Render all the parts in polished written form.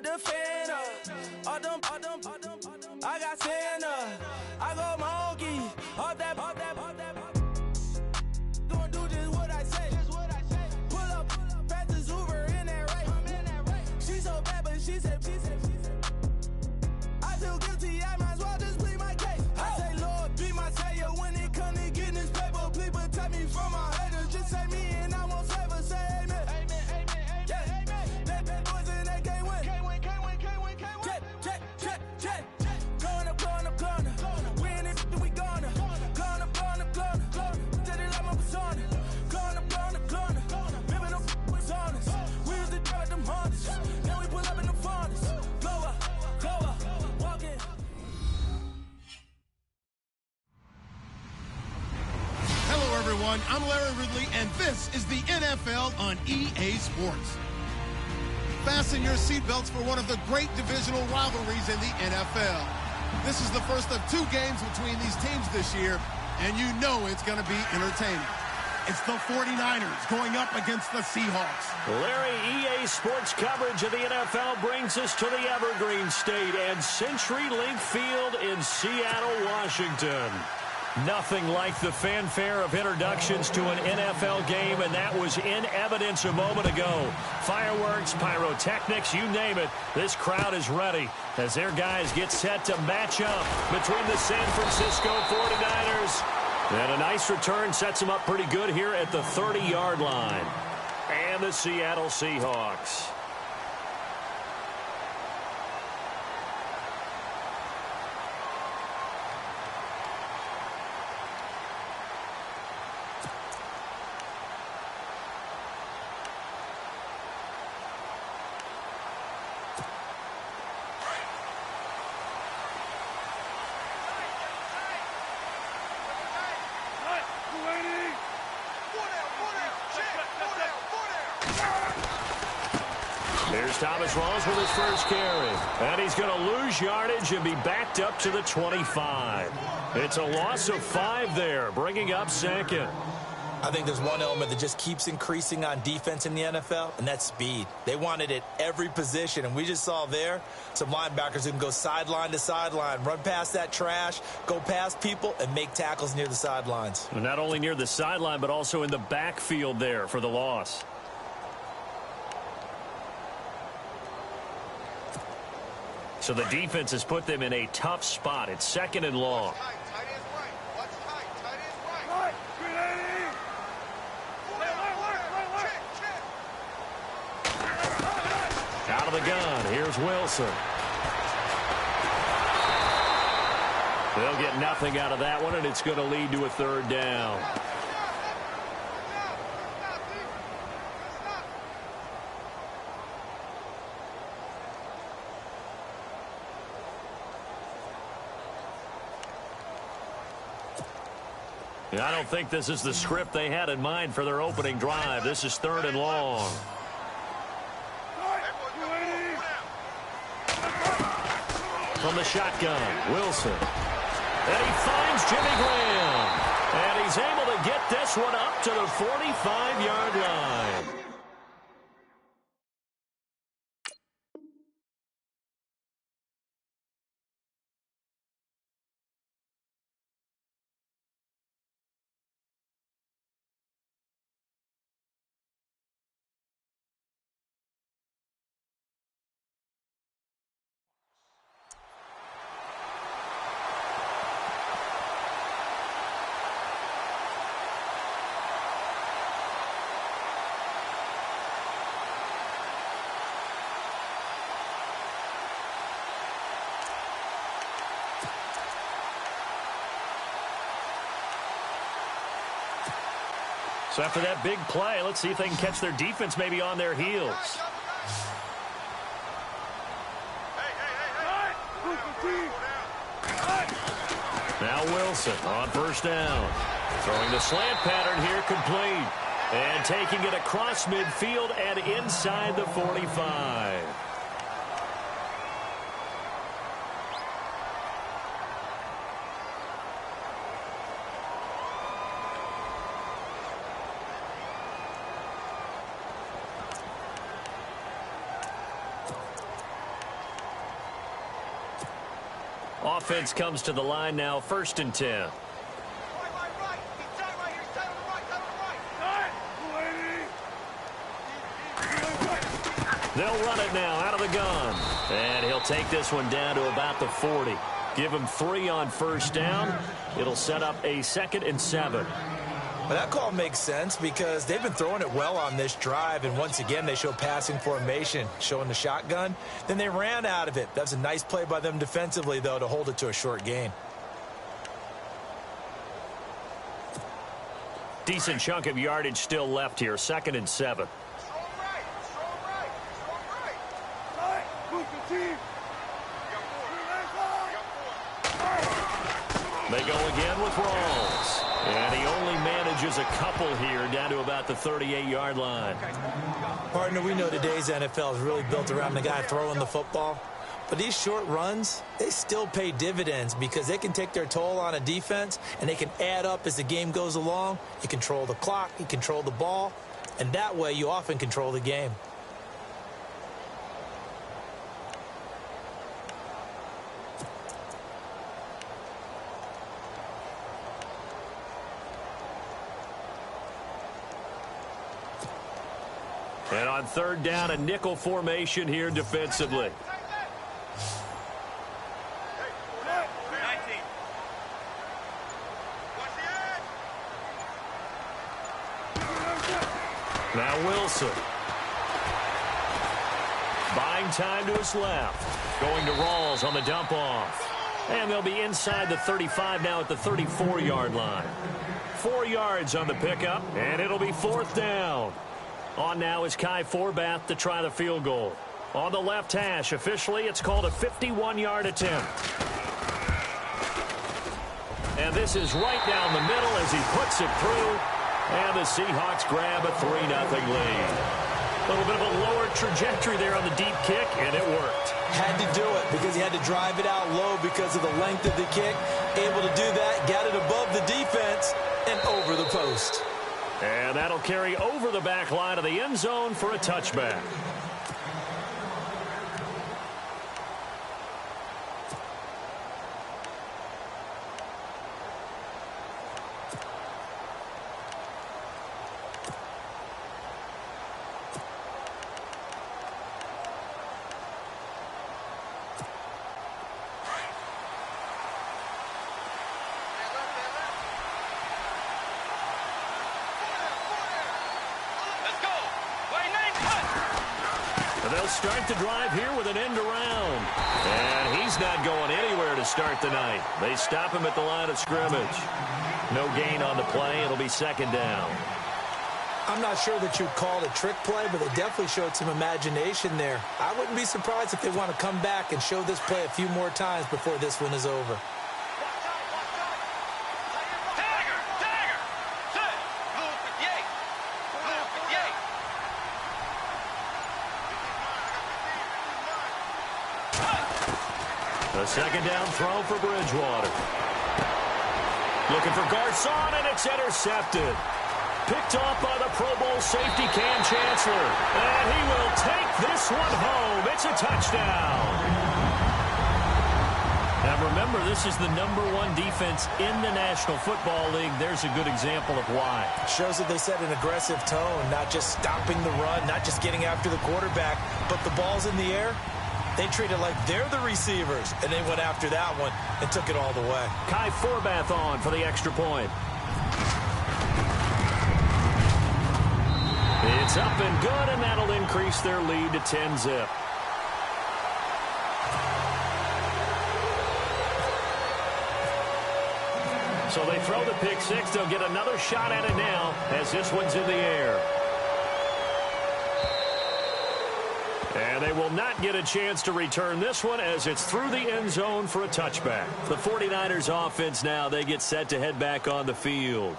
the fan up. All them, I got Santa. I go monkey. All that. Gonna do just what I say. Pull up, pass the Uber in that race. She so bad, but she said. I feel guilty, I might as well just plead my case. I say, Lord, be my savior when it comes to getting this paper. Please protect me from my haters. Just say me and I won't save her. Say amen. That boys and they can't win. Check. Going up. We in it, we gonna. Going up. Did it like my persona. Going up. Remember no was honest. We used to drive them Hondas. Now we pull up in the furnace. Go up. Walking. Hello, everyone. I'm Larry Ridley, and this is the NFL on EA Sports. Fasten your seatbelts for one of the great divisional rivalries in the NFL. This is the first of 2 games between these teams this year, and you know it's going to be entertaining. It's the 49ers going up against the Seahawks. Larry, EA Sports coverage of the NFL brings us to the Evergreen State and CenturyLink Field in Seattle, Washington. Nothing like the fanfare of introductions to an NFL game, and that was in evidence a moment ago. Fireworks, pyrotechnics, you name it. This crowd is ready as their guys get set to match up between the San Francisco 49ers. And a nice return sets them up pretty good here at the 30-yard line. And the Seattle Seahawks. Here's Thomas Rawls with his first carry. And he's going to lose yardage and be backed up to the 25. It's a loss of 5 there, bringing up second. I think there's one element that just keeps increasing on defense in the NFL, and that's speed. They want it at every position, and we just saw there some linebackers who can go sideline to sideline, run past that trash, go past people, and make tackles near the sidelines. Not only near the sideline, but also in the backfield there for the loss. So the defense has put them in a tough spot. It's second and long. Out of the gun, here's Wilson. They'll get nothing out of that one, and it's going to lead to a 3rd down. I don't think this is the script they had in mind for their opening drive. This is 3rd and long. From the shotgun, Wilson. And he finds Jimmy Graham. And he's able to get this one up to the 45-yard line. So after that big play, let's see if they can catch their defense maybe on their heels. Now Wilson on 1st down. Throwing the slant pattern here complete. And taking it across midfield and inside the 45. Offense comes to the line now, 1st and 10. They'll run it now out of the gun. And he'll take this one down to about the 40. Give him 3 on 1st down. It'll set up a 2nd and 7. Well, that call makes sense because they've been throwing it well on this drive, and once again they show passing formation, showing the shotgun. Then they ran out of it. That's a nice play by them defensively, though, to hold it to a short gain. Decent chunk of yardage still left here, 2nd and 7. They go again with Rawls. And he only manages a couple here down to about the 38-yard line. Partner, we know today's NFL is really built around the guy throwing the football. But these short runs, they still pay dividends because they can take their toll on a defense and they can add up as the game goes along. You control the clock, you control the ball, and that way you often control the game. And on 3rd down, a nickel formation here defensively. Now Wilson. Buying time to his left. Going to Rawls on the dump off. And they'll be inside the 35 now at the 34-yard line. 4 yards on the pickup, and it'll be 4th down. On now is Kai Forbath to try the field goal. On the left hash, officially, it's called a 51-yard attempt. And this is right down the middle as he puts it through. And the Seahawks grab a 3-0 lead. A little bit of a lower trajectory there on the deep kick, and it worked. Had to do it because he had to drive it out low because of the length of the kick. Able to do that, got it above the defense and over the post. And that'll carry over the back line of the end zone for a touchback. They'll start the drive here with an end around. And he's not going anywhere to start the night. They stop him at the line of scrimmage. No gain on the play. It'll be 2nd down. I'm not sure that you'd call it a trick play, but they definitely showed some imagination there. I wouldn't be surprised if they want to come back and show this play a few more times before this one is over. A 2nd down throw for Bridgewater. Looking for Garcon, and it's intercepted. Picked off by the Pro Bowl safety Cam Chancellor. And he will take this one home. It's a touchdown. Now remember, this is the #1 defense in the National Football League. There's a good example of why. Shows that they set an aggressive tone, not just stopping the run, not just getting after the quarterback, but the ball's in the air. They treat it like they're the receivers, and they went after that one and took it all the way. Kai Forbath on for the extra point. It's up and good, and that'll increase their lead to 10-zip. So they throw the pick six. They'll get another shot at it now as this one's in the air. And they will not get a chance to return this one as it's through the end zone for a touchback. The 49ers offense now, they get set to head back on the field.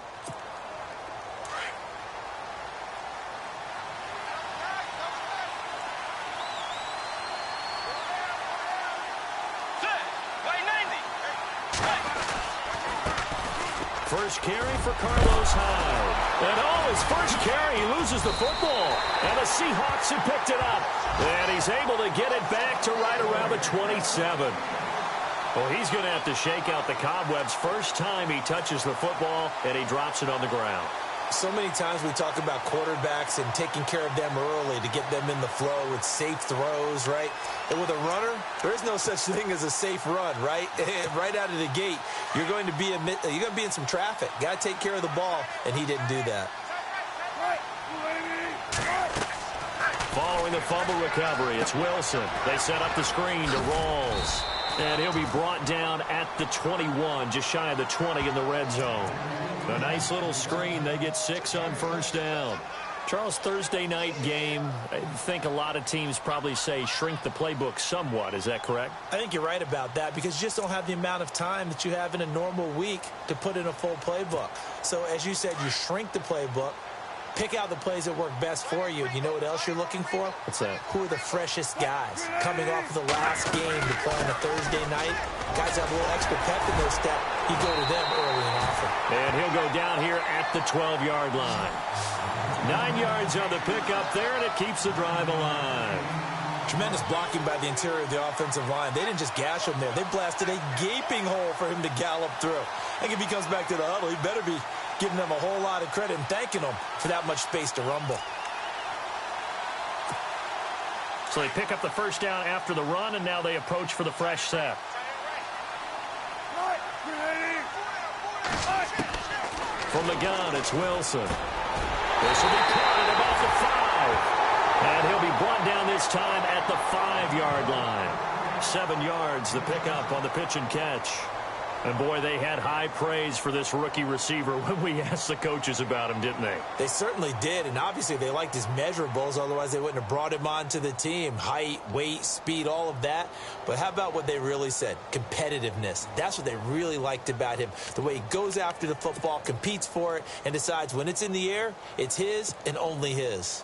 First carry for Carlos Hyde. And his first carry, he loses the football. And the Seahawks have picked it up. And he's able to get it back to right around the 27. Well, he's going to have to shake out the cobwebs first time he touches the football, and he drops it on the ground. So many times we talk about quarterbacks and taking care of them early to get them in the flow with safe throws, right? And with a runner, there is no such thing as a safe run, right? Right out of the gate, you're going to be in some traffic. Got to take care of the ball, and he didn't do that. Following the fumble recovery, it's Wilson. They set up the screen to Rawls. And he'll be brought down at the 21, just shy of the 20 in the red zone. A nice little screen. They get 6 on first down. Charles, Thursday night game, I think a lot of teams probably say shrink the playbook somewhat. Is that correct? I think you're right about that because you just don't have the amount of time that you have in a normal week to put in a full playbook. So, as you said, you shrink the playbook. Pick out the plays that work best for you. You know what else you're looking for? What's that? Who are the freshest guys coming off of the last game to play on a Thursday night? Guys have a little extra pep in their step. You go to them early and often. And he'll go down here at the 12-yard line. 9 yards on the pickup there, and it keeps the drive alive. Tremendous blocking by the interior of the offensive line. They didn't just gash him there. They blasted a gaping hole for him to gallop through. I think if he comes back to the huddle, he better be giving them a whole lot of credit and thanking them for that much space to rumble. So they pick up the first down after the run, and now they approach for the fresh set. From the gun, it's Wilson. This will be caught at about the 5. And he'll be brought down this time at the 5-yard line. 7 yards, the pickup on the pitch and catch. And, boy, they had high praise for this rookie receiver when we asked the coaches about him, didn't they? They certainly did, and obviously they liked his measurables. Otherwise, they wouldn't have brought him onto the team. Height, weight, speed, all of that. But how about what they really said? Competitiveness. That's what they really liked about him. The way he goes after the football, competes for it, and decides when it's in the air, it's his and only his.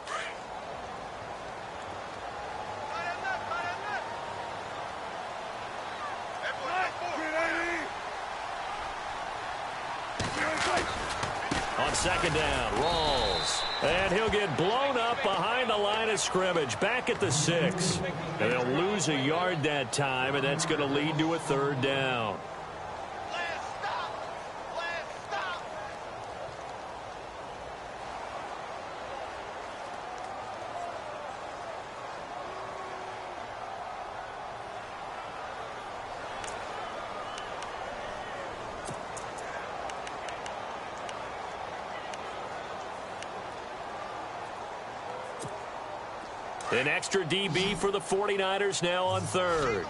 On second down, Rawls. And he'll get blown up behind the line of scrimmage, back at the 6. And they'll lose a yard that time, and that's going to lead to a 3rd down. An extra DB for the 49ers now on 3rd.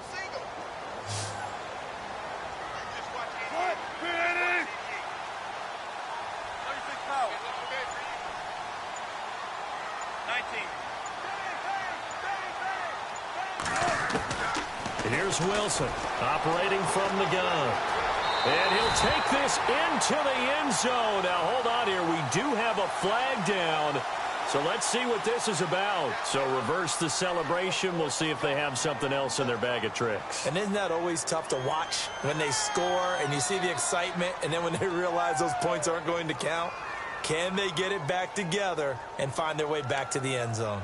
Here's Wilson operating from the gun. And he'll take this into the end zone. Now, hold on here. We do have a flag down. So let's see what this is about. So reverse the celebration. We'll see if they have something else in their bag of tricks. And isn't that always tough to watch when they score and you see the excitement and then when they realize those points aren't going to count? Can they get it back together and find their way back to the end zone?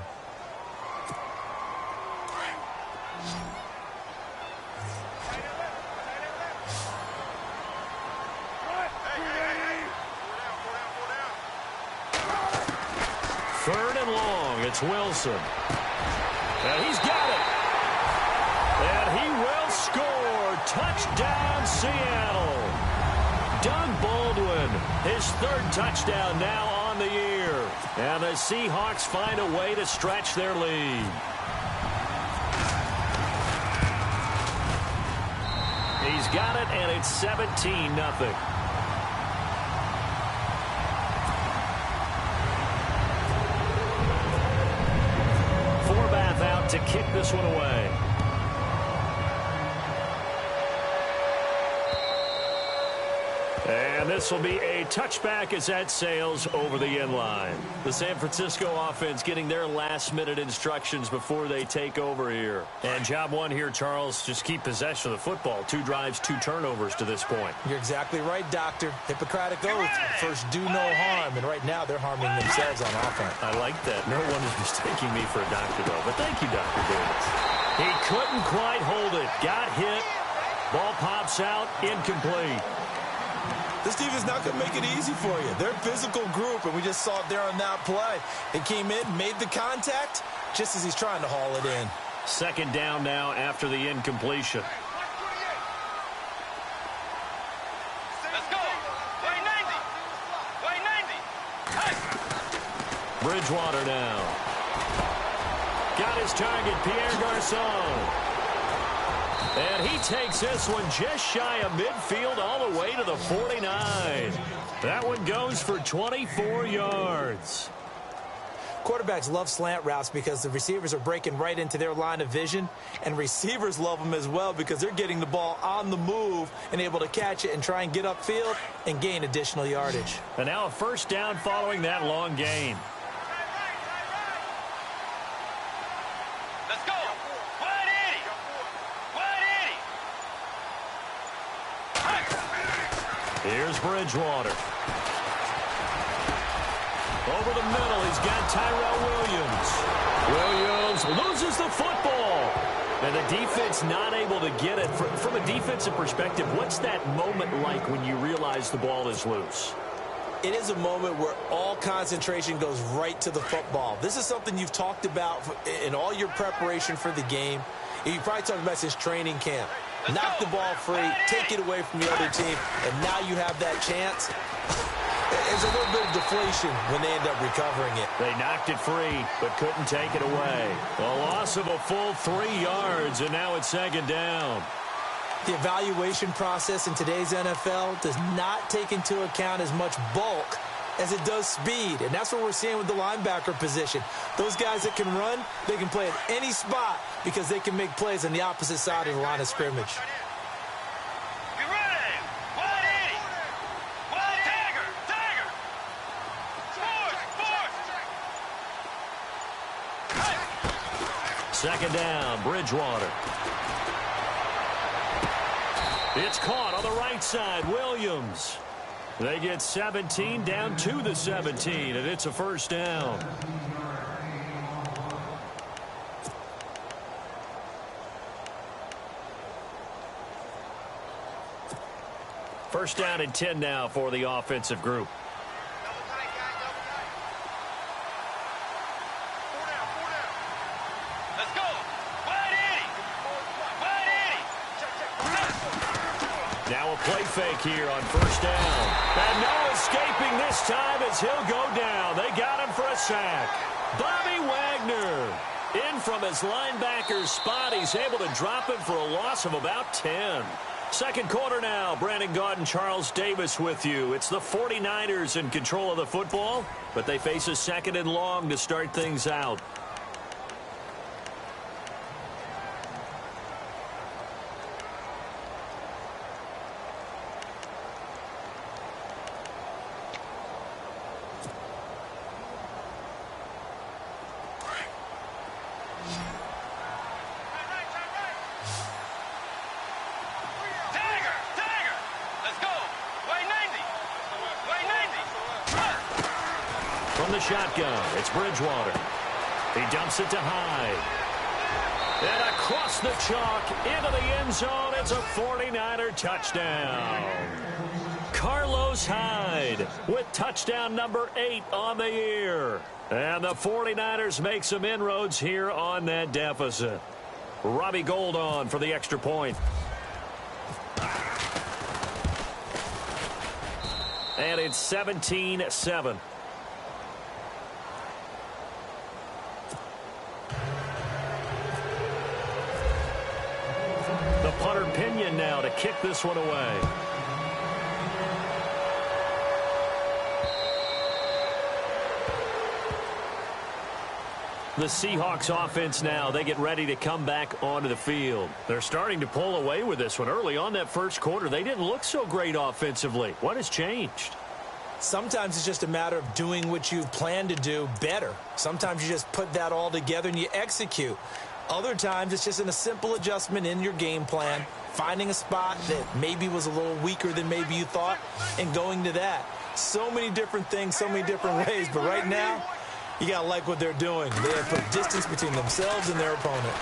It's Wilson. And he's got it. And he will score. Touchdown, Seattle. Doug Baldwin, his 3rd touchdown now on the year. And the Seahawks find a way to stretch their lead. He's got it, and it's 17-0. To kick this one away. And this will be a touchback as that sails over the end line. The San Francisco offense getting their last-minute instructions before they take over here. And job one here, Charles, just keep possession of the football. 2 drives, 2 turnovers to this point. You're exactly right, Doctor. Hippocratic oath. First, do no harm. And right now, they're harming themselves on offense. I like that. No one is mistaking me for a doctor, though. But thank you, Dr. Davis. He couldn't quite hold it. Got hit. Ball pops out, incomplete. This defense is not going to make it easy for you. They're a physical group, and we just saw it there on that play. It came in, made the contact, just as he's trying to haul it in. Second down now after the incompletion. Let's go. Way 90. Way 90. Hey. Bridgewater now. Got his target, Pierre Garçon. And he takes this one just shy of midfield all the way to the 49. That one goes for 24 yards. Quarterbacks love slant routes because the receivers are breaking right into their line of vision, and receivers love them as well because they're getting the ball on the move and able to catch it and try and get upfield and gain additional yardage. And now a first down following that long gain. Let's go. 180. 180. Here's Bridgewater. Over the middle, he's got Tyrell Williams. Williams loses the football. And the defense not able to get it. From a defensive perspective, what's that moment like when you realize the ball is loose? It is a moment where all concentration goes right to the football. This is something you've talked about in all your preparation for the game. You probably talked about since training camp. Knock the ball free, take it away from the other team, and now you have that chance. There's a little bit of deflation when they end up recovering it. They knocked it free, but couldn't take it away. A loss of a full 3 yards, and now it's second down. The evaluation process in today's NFL does not take into account as much bulk as it does speed, and that's what we're seeing with the linebacker position. Those guys that can run, they can play at any spot because they can make plays on the opposite side of the line of scrimmage. Be ready. 180. Tiger. Tiger. Force. Second down, Bridgewater. It's caught on the right side, Williams. They get 17 down to the 17, and it's a first down. First down and 10 now for the offensive group. Let's go. 180. Now a play fake here on first down. And no escaping this time as he'll go down. They got him for a sack. Bobby Wagner in from his linebacker's spot. He's able to drop him for a loss of about 10. Second quarter now. Brandon Gaudin, Charles Davis with you. It's the 49ers in control of the football, but they face a second and long to start things out. Shotgun. It's Bridgewater. He dumps it to Hyde. And across the chalk into the end zone. It's a 49er touchdown. Carlos Hyde with touchdown number 8 on the year. And the 49ers make some inroads here on that deficit. Robbie Gould on for the extra point. And it's 17-7. Punter Pinion now to kick this one away. The Seahawks offense now, they get ready to come back onto the field. They're starting to pull away with this one. Early on that first quarter, they didn't look so great offensively. What has changed? Sometimes it's just a matter of doing what you plan to do better. Sometimes you just put that all together and you execute. Other times, it's just in a simple adjustment in your game plan, finding a spot that maybe was a little weaker than maybe you thought, and going to that. So many different things, so many different ways, but right now, you got to like what they're doing. They have put distance between themselves and their opponent.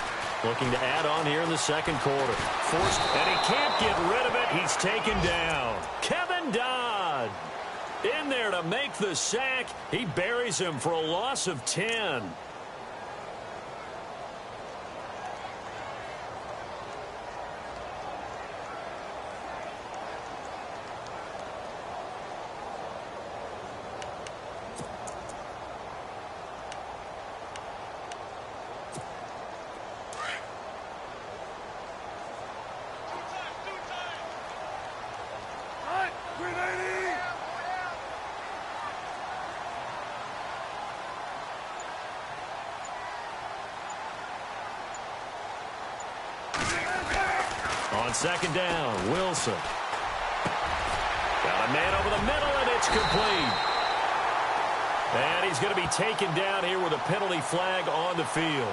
looking to add on here in the second quarter. Forced, and he can't get rid of it. He's taken down. Kevin Dodd in there to make the sack. He buries him for a loss of 10. On second down, Wilson. Got a man over the middle, and it's complete. And he's going to be taken down here with a penalty flag on the field.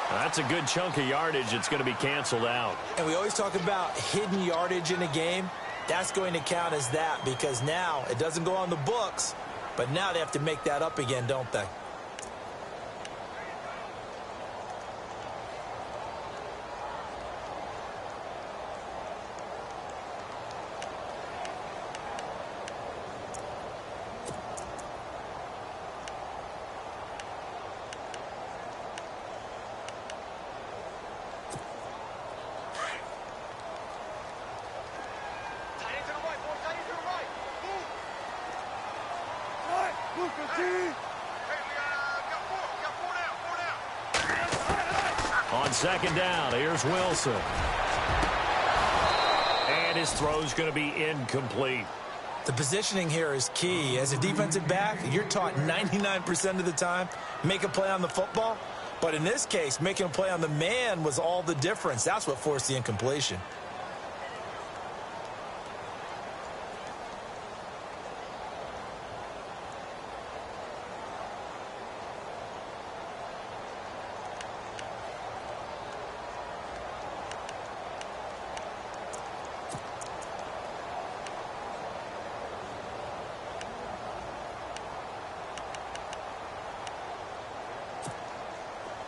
That's a good chunk of yardage. It's going to be canceled out. And we always talk about hidden yardage in a game. That's going to count as that because now it doesn't go on the books, but now they have to make that up again, don't they? On second down, here's Wilson. And his throw's going to be incomplete. The positioning here is key. As a defensive back, you're taught 99% of the time, make a play on the football. But in this case, making a play on the man was all the difference. That's what forced the incompletion.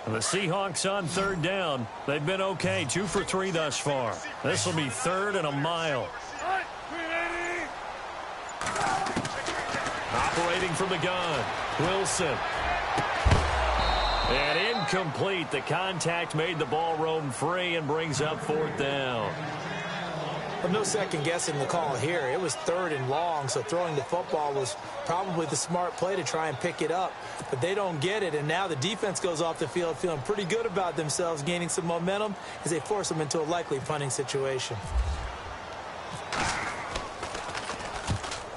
The Seahawks on third down. They've been okay, 2 for 3 thus far. This will be third and a mile. Operating from the gun, Wilson. And incomplete. The contact made the ball roam free and brings up fourth down. Well, no second guessing the call here. It was third and long, so throwing the football was probably the smart play to try and pick it up. But they don't get it, and now the defense goes off the field feeling pretty good about themselves, gaining some momentum as they force them into a likely punting situation.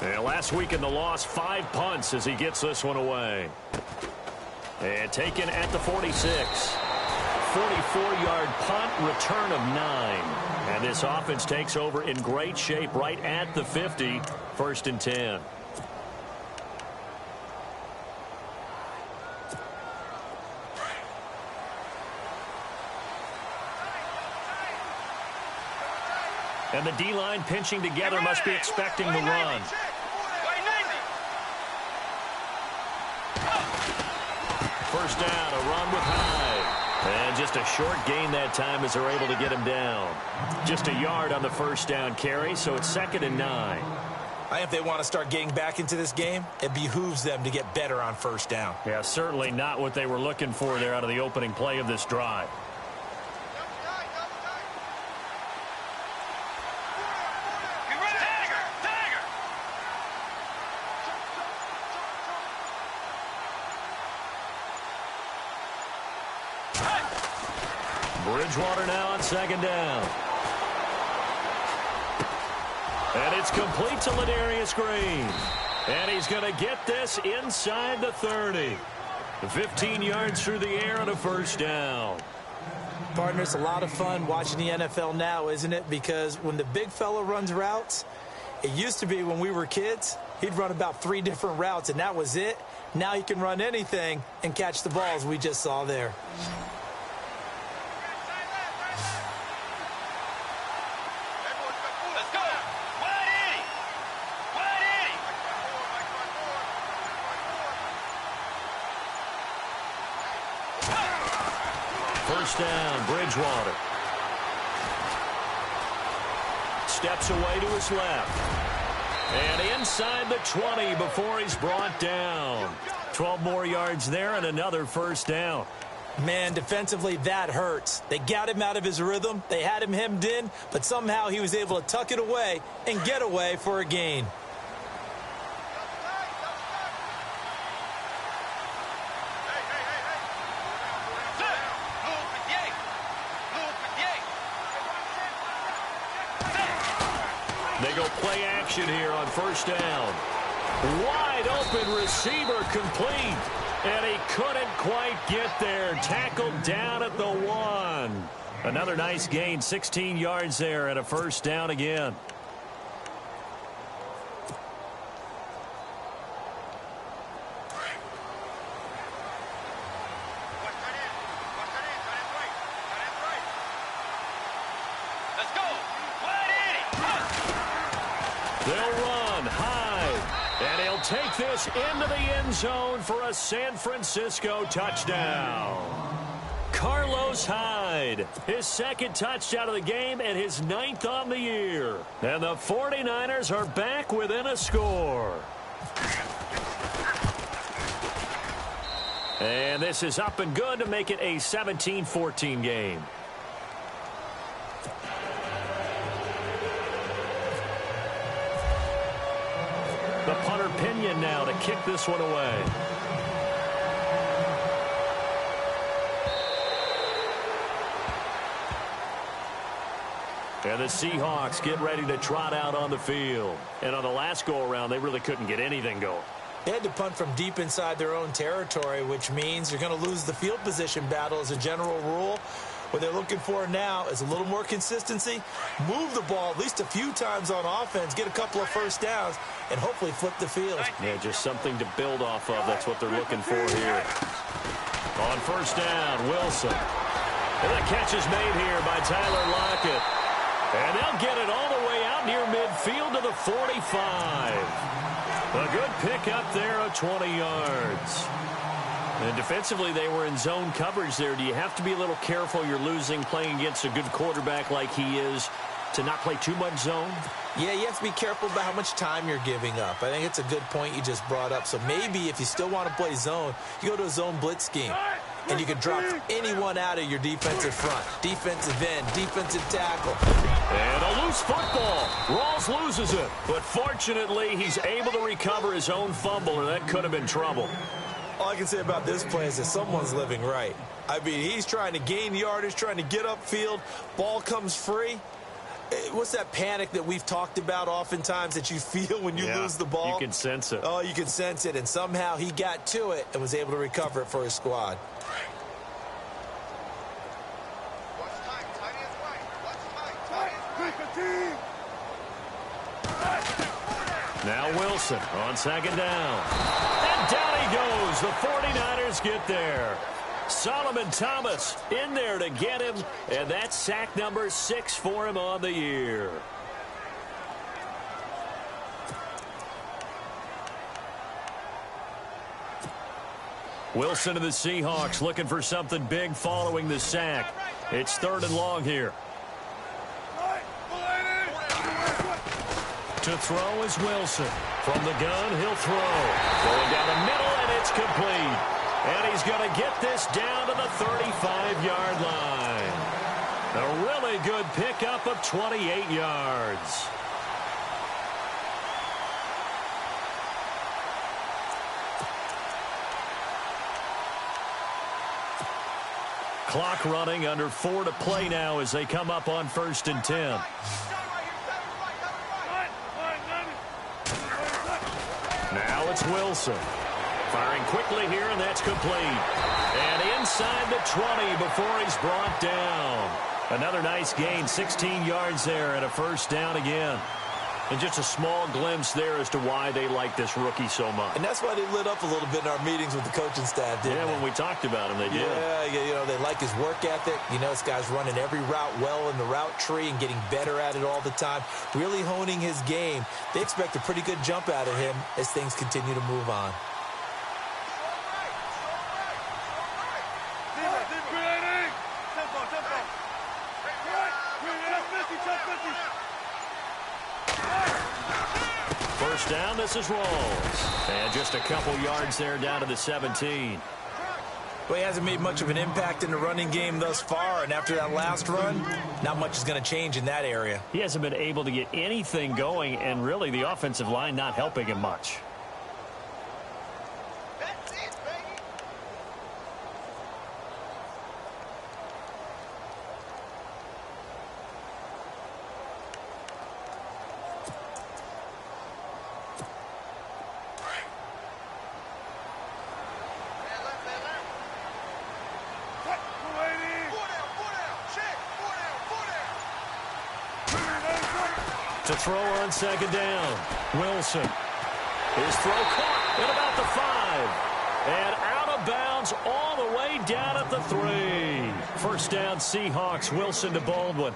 And last week in the loss, 5 punts as he gets this one away. And taken at the 46. 44-yard punt, return of 9. And this offense takes over in great shape right at the 50, 1st and 10. And the D-line pinching together must be expecting the run. First down, a run with Hyde. And just a short gain that time as they're able to get him down. Just a yard on the first down carry, so it's 2nd and 9. I think if they want to start getting back into this game, it behooves them to get better on first down. Yeah, certainly not what they were looking for there out of the opening play of this drive. Bridgewater now on second down. And it's complete to Ladarius Green. And he's going to get this inside the 30. 15 yards through the air and a first down. Partner, it's a lot of fun watching the NFL now, isn't it? Because when the big fella runs routes, it used to be when we were kids, he'd run about 3 different routes, and that was it. Now he can run anything and catch the balls we just saw there. first down, Bridgewater. Steps away to his left. And inside the 20 before he's brought down. 12 more yards there and another first down. Man, defensively, that hurts. They got him out of his rhythm. They had him hemmed in, but somehow he was able to tuck it away and get away for a gain. They go play action here on first down. Wide open receiver complete. And he couldn't quite get there. Tackled down at the 1. Another nice gain, 16 yards there and a first down again. Let's go. They'll run high, and he'll take this into the end zone for a San Francisco touchdown. Carlos Hyde, his second touchdown of the game and his 9th on the year. And the 49ers are back within a score. And this is up and good to make it a 17-14 game. The punter Pinion now to kick this one away. And the Seahawks get ready to trot out on the field. And on the last go-around, they really couldn't get anything going. They had to punt from deep inside their own territory, which means you're going to lose the field position battle as a general rule. What they're looking for now is a little more consistency, move the ball at least a few times on offense, get a couple of first downs, and hopefully flip the field. Yeah, just something to build off of. That's what they're looking for here. On first down, Wilson. And that catch is made here by Tyler Lockett. And they'll get it all the way out near midfield to the 45. A good pick up there of 20 yards. And defensively, they were in zone coverage there. Do you have to be a little careful? You're losing playing against a good quarterback like he is to not play too much zone? Yeah, you have to be careful about how much time you're giving up. I think it's a good point you just brought up. So maybe if you still want to play zone, you go to a zone blitz scheme. And you can drop anyone out of your defensive front. Defensive end, defensive tackle. And a loose football. Rawls loses it. But fortunately, he's able to recover his own fumble, or that could have been trouble. All I can say about this play is that someone's living right. I mean, he's trying to gain yardage, trying to get upfield. Ball comes free. What's that panic that we've talked about oftentimes that you feel when you lose the ball? You can sense it. Oh, you can sense it. And somehow he got to it and was able to recover it for his squad. Now Wilson on second down. And down he goes. The 49ers get there. Solomon Thomas in there to get him. And that's sack number 6 for him on the year. Wilson to the Seahawks looking for something big following the sack. It's 3rd and long here. To throw is Wilson. From the gun, he'll throw. Going down the middle, and it's complete. And he's going to get this down to the 35-yard line. A really good pickup of 28 yards. Clock running, under 4 to play now as they come up on 1st and 10. Now it's Wilson. Firing quickly here, and that's complete. And inside the 20 before he's brought down. Another nice gain, 16 yards there, and a first down again. And just a small glimpse there as to why they like this rookie so much. And that's why they lit up a little bit in our meetings with the coaching staff, didn't they? When we talked about him, they did. Yeah, you know, they like his work ethic. You know, this guy's running every route well in the route tree and getting better at it all the time, really honing his game. They expect a pretty good jump out of him as things continue to move on. First down, this is Rawls. And just a couple yards there down to the 17. Well, he hasn't made much of an impact in the running game thus far, and after that last run, not much is going to change in that area. He hasn't been able to get anything going, and really the offensive line not helping him much. That's it, baby. To throw on second down. Wilson. His throw caught at about the 5. And out of bounds all the way down at the 3. First down, Seahawks. Wilson to Baldwin.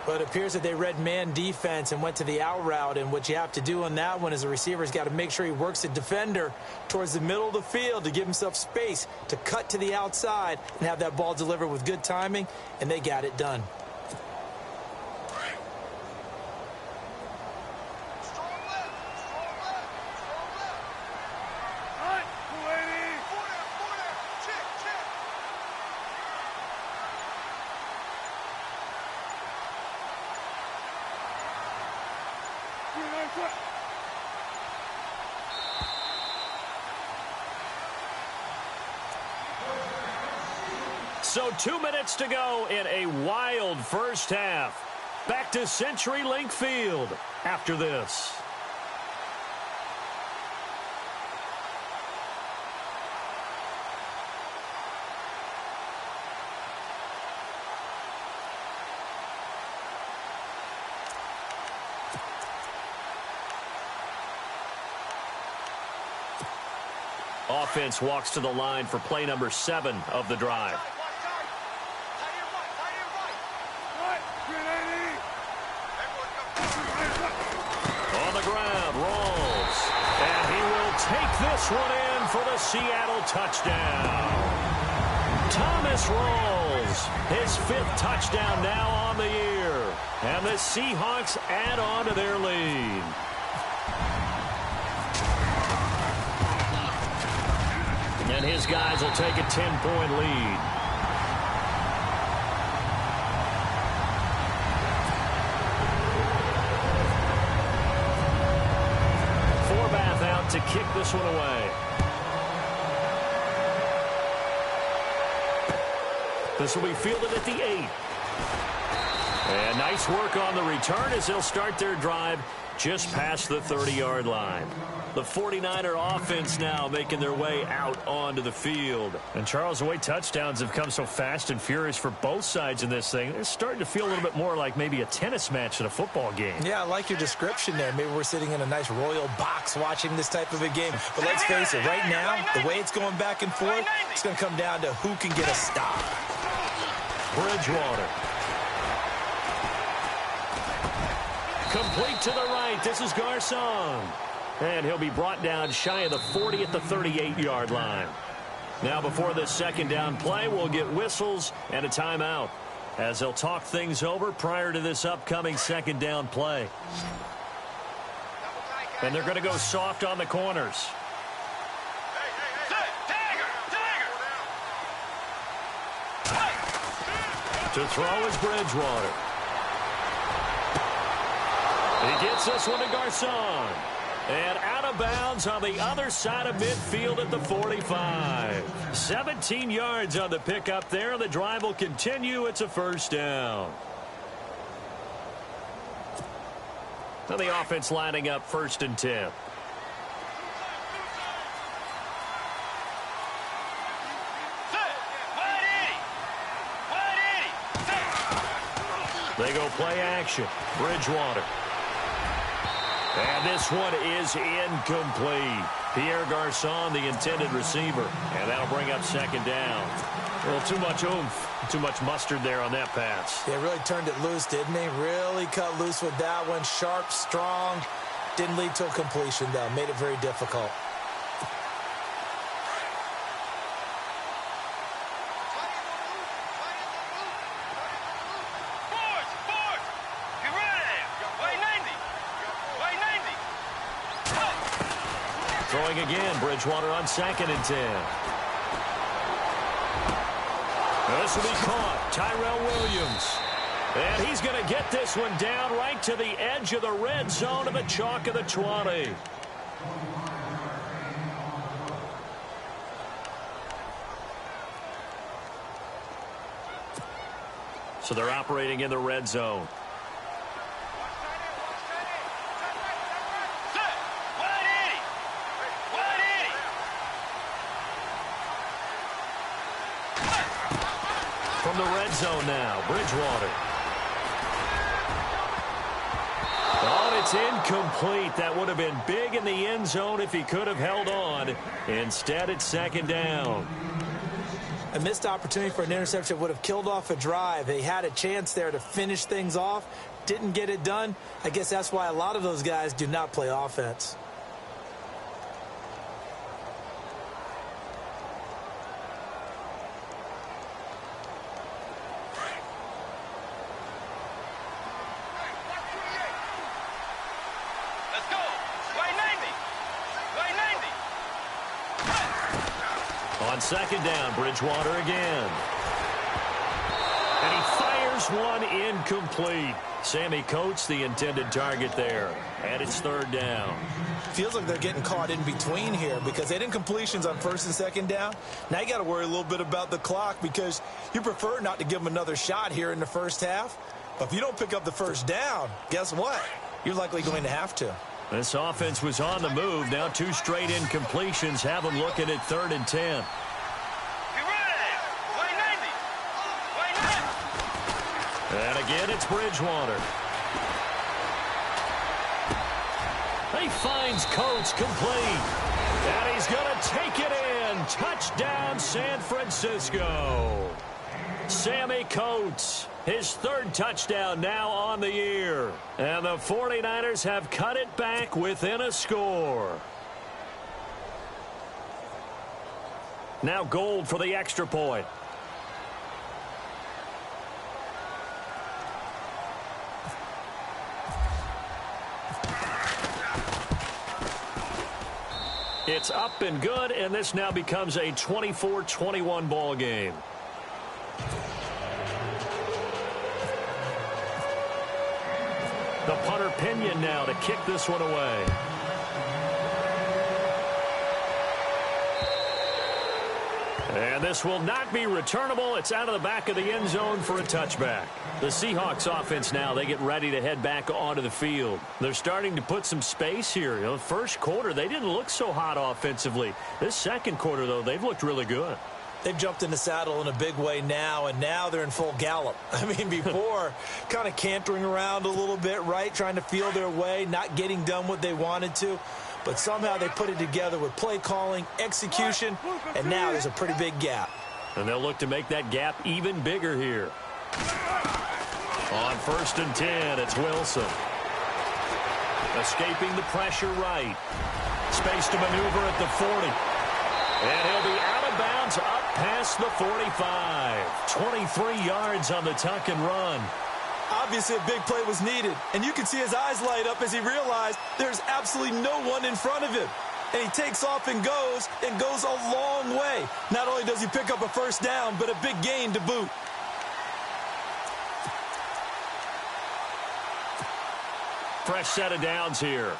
But it appears that they read man defense and went to the out route. And what you have to do on that one is the receiver's got to make sure he works the defender towards the middle of the field to give himself space to cut to the outside and have that ball delivered with good timing. And they got it done. So 2 minutes to go in a wild first half. Back to CenturyLink Field after this. Offense walks to the line for play number 7 of the drive. On the ground, Rawls. And he will take this one in for the Seattle touchdown. Thomas Rawls, his 5th touchdown now on the year. And the Seahawks add on to their lead. And his guys will take a 10-point lead. Forbath out to kick this one away. This will be fielded at the 8. And nice work on the return as they'll start their drive just past the 30-yard line. The 49er offense now making their way out onto the field. And Charles, the way touchdowns have come so fast and furious for both sides in this thing, it's starting to feel a little bit more like maybe a tennis match than a football game. Yeah, I like your description there. Maybe we're sitting in a nice royal box watching this type of a game. But let's face it, right now, the way it's going back and forth, it's going to come down to who can get a stop. Bridgewater. Complete to the right. This is Garcon. And he'll be brought down shy of the 40 at the 38-yard line. Now before this second down play, we'll get whistles and a timeout as they'll talk things over prior to this upcoming second down play. And they're going to go soft on the corners. To throw is Bridgewater. He gets this one to Garcon. And out of bounds on the other side of midfield at the 45. 17 yards on the pickup there. The drive will continue. It's a first down. Now the offense lining up 1st and 10. They go play action. Bridgewater. And this one is incomplete. Pierre Garcon, the intended receiver. And that'll bring up second down. A little too much oomph, too much mustard there on that pass. They really turned it loose, didn't they? Really cut loose with that one. Sharp, strong. Didn't lead to a completion, though. Made it very difficult. Throwing again, Bridgewater on 2nd and 10. This will be caught. Tyrell Williams. And he's going to get this one down right to the edge of the red zone of the chalk of the 20. So they're operating in the red zone. From the red zone now, Bridgewater. Oh, it's incomplete. That would have been big in the end zone if he could have held on. Instead, it's 2nd down. A missed opportunity for an interception would have killed off a drive. They had a chance there to finish things off. Didn't get it done. I guess that's why a lot of those guys do not play offense. Let's go. Way 90. Way 90. On 2nd down, Bridgewater again. And he fires one incomplete. Sammy Coates, the intended target there. And it's 3rd down. Feels like they're getting caught in between here because they didn't completions on 1st and 2nd down. Now you got to worry a little bit about the clock because you prefer not to give them another shot here in the first half. But if you don't pick up the 1st down, guess what? You're likely going to have to. This offense was on the move. Now 2 straight incompletions have them looking at 3rd and 10. And again, it's Bridgewater. He finds Coates complete. And he's going to take it in. Touchdown, San Francisco. Sammy Coates, his 3rd touchdown now on the year. And the 49ers have cut it back within a score. Now Gold for the extra point. It's up and good, and this now becomes a 24-21 ball game. The punter Pinion now to kick this one away. And this will not be returnable. It's out of the back of the end zone for a touchback. The Seahawks offense now, they get ready to head back onto the field. They're starting to put some space here. You know, the first quarter, they didn't look so hot offensively. This second quarter, though, they've looked really good. They've jumped in the saddle in a big way now, and now they're in full gallop. I mean, before, kind of cantering around a little bit, right, trying to feel their way, not getting done what they wanted to. But somehow they put it together with play calling, execution, and now there's a pretty big gap. And they'll look to make that gap even bigger here. On 1st and 10, it's Wilson. Escaping the pressure right. Space to maneuver at the 40. And he'll be out of bounds up past the 45. 23 yards on the tuck and run. Obviously, a big play was needed, and you can see his eyes light up as he realized there's absolutely no one in front of him. And he takes off and goes a long way. Not only does he pick up a 1st down, but a big gain to boot. Fresh set of downs here.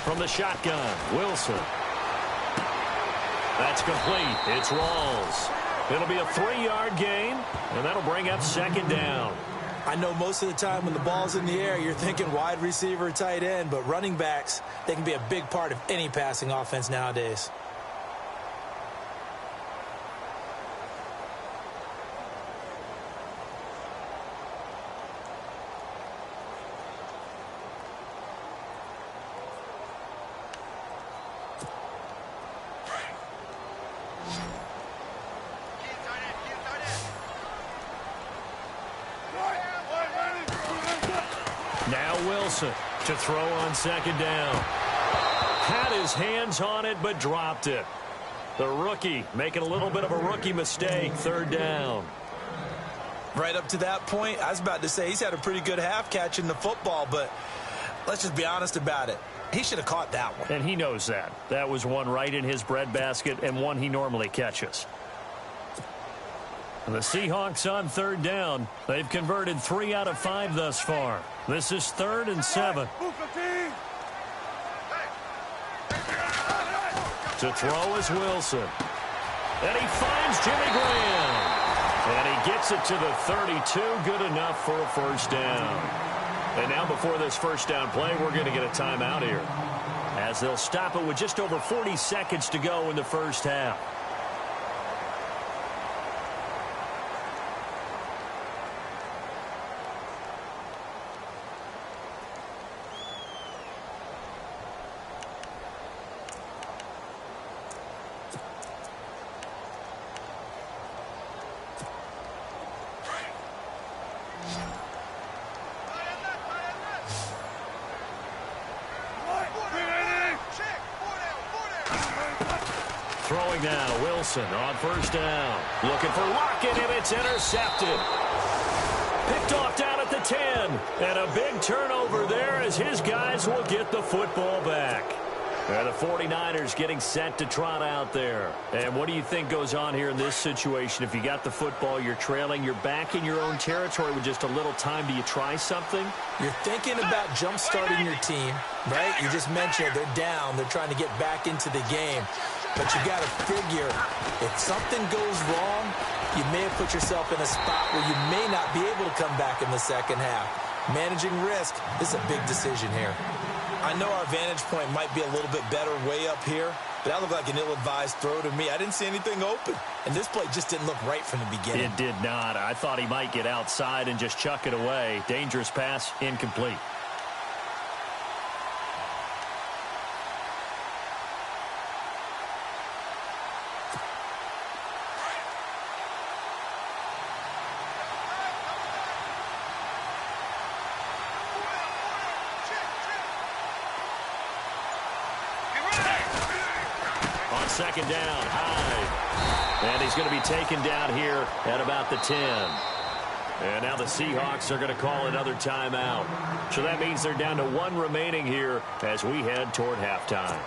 From the shotgun, Wilson. That's complete. It's Rawls. It'll be a 3-yard gain, and that'll bring up 2nd down. I know most of the time when the ball's in the air, you're thinking wide receiver, tight end, but running backs, they can be a big part of any passing offense nowadays. Now Wilson to throw on 2nd down. Had his hands on it, but dropped it. The rookie making a little bit of a rookie mistake. Third down. Right up to that point, I was about to say he's had a pretty good half catching the football, but let's just be honest about it. He should have caught that one. And he knows that. That was one right in his breadbasket and one he normally catches. And the Seahawks on third down. They've converted 3 out of 5 thus far. This is 3rd and 7. To throw is Wilson. And he finds Jimmy Graham. And he gets it to the 32. Good enough for a first down. And now before this first down play, we're going to get a timeout here, as they'll stop it with just over 40 seconds to go in the first half. Throwing now, Wilson on first down. Looking for Lockett, and it's intercepted. Picked off down at the 10. And a big turnover there as his guys will get the football back. And the 49ers getting set to trot out there. And what do you think goes on here in this situation? If you got the football, you're trailing, you're back in your own territory with just a little time. Do you try something? You're thinking about jump-starting your team, right? You just mentioned they're down. They're trying to get back into the game. But you got to figure, if something goes wrong, you may have put yourself in a spot where you may not be able to come back in the second half. Managing risk is a big decision here. I know our vantage point might be a little bit better way up here, but that looked like an ill-advised throw to me. I didn't see anything open, and this play just didn't look right from the beginning. It did not. I thought he might get outside and just chuck it away. Dangerous pass, incomplete. Second down, Hyde. And he's going to be taken down here at about the 10. And now the Seahawks are going to call another timeout. So that means they're down to 1 remaining here as we head toward halftime.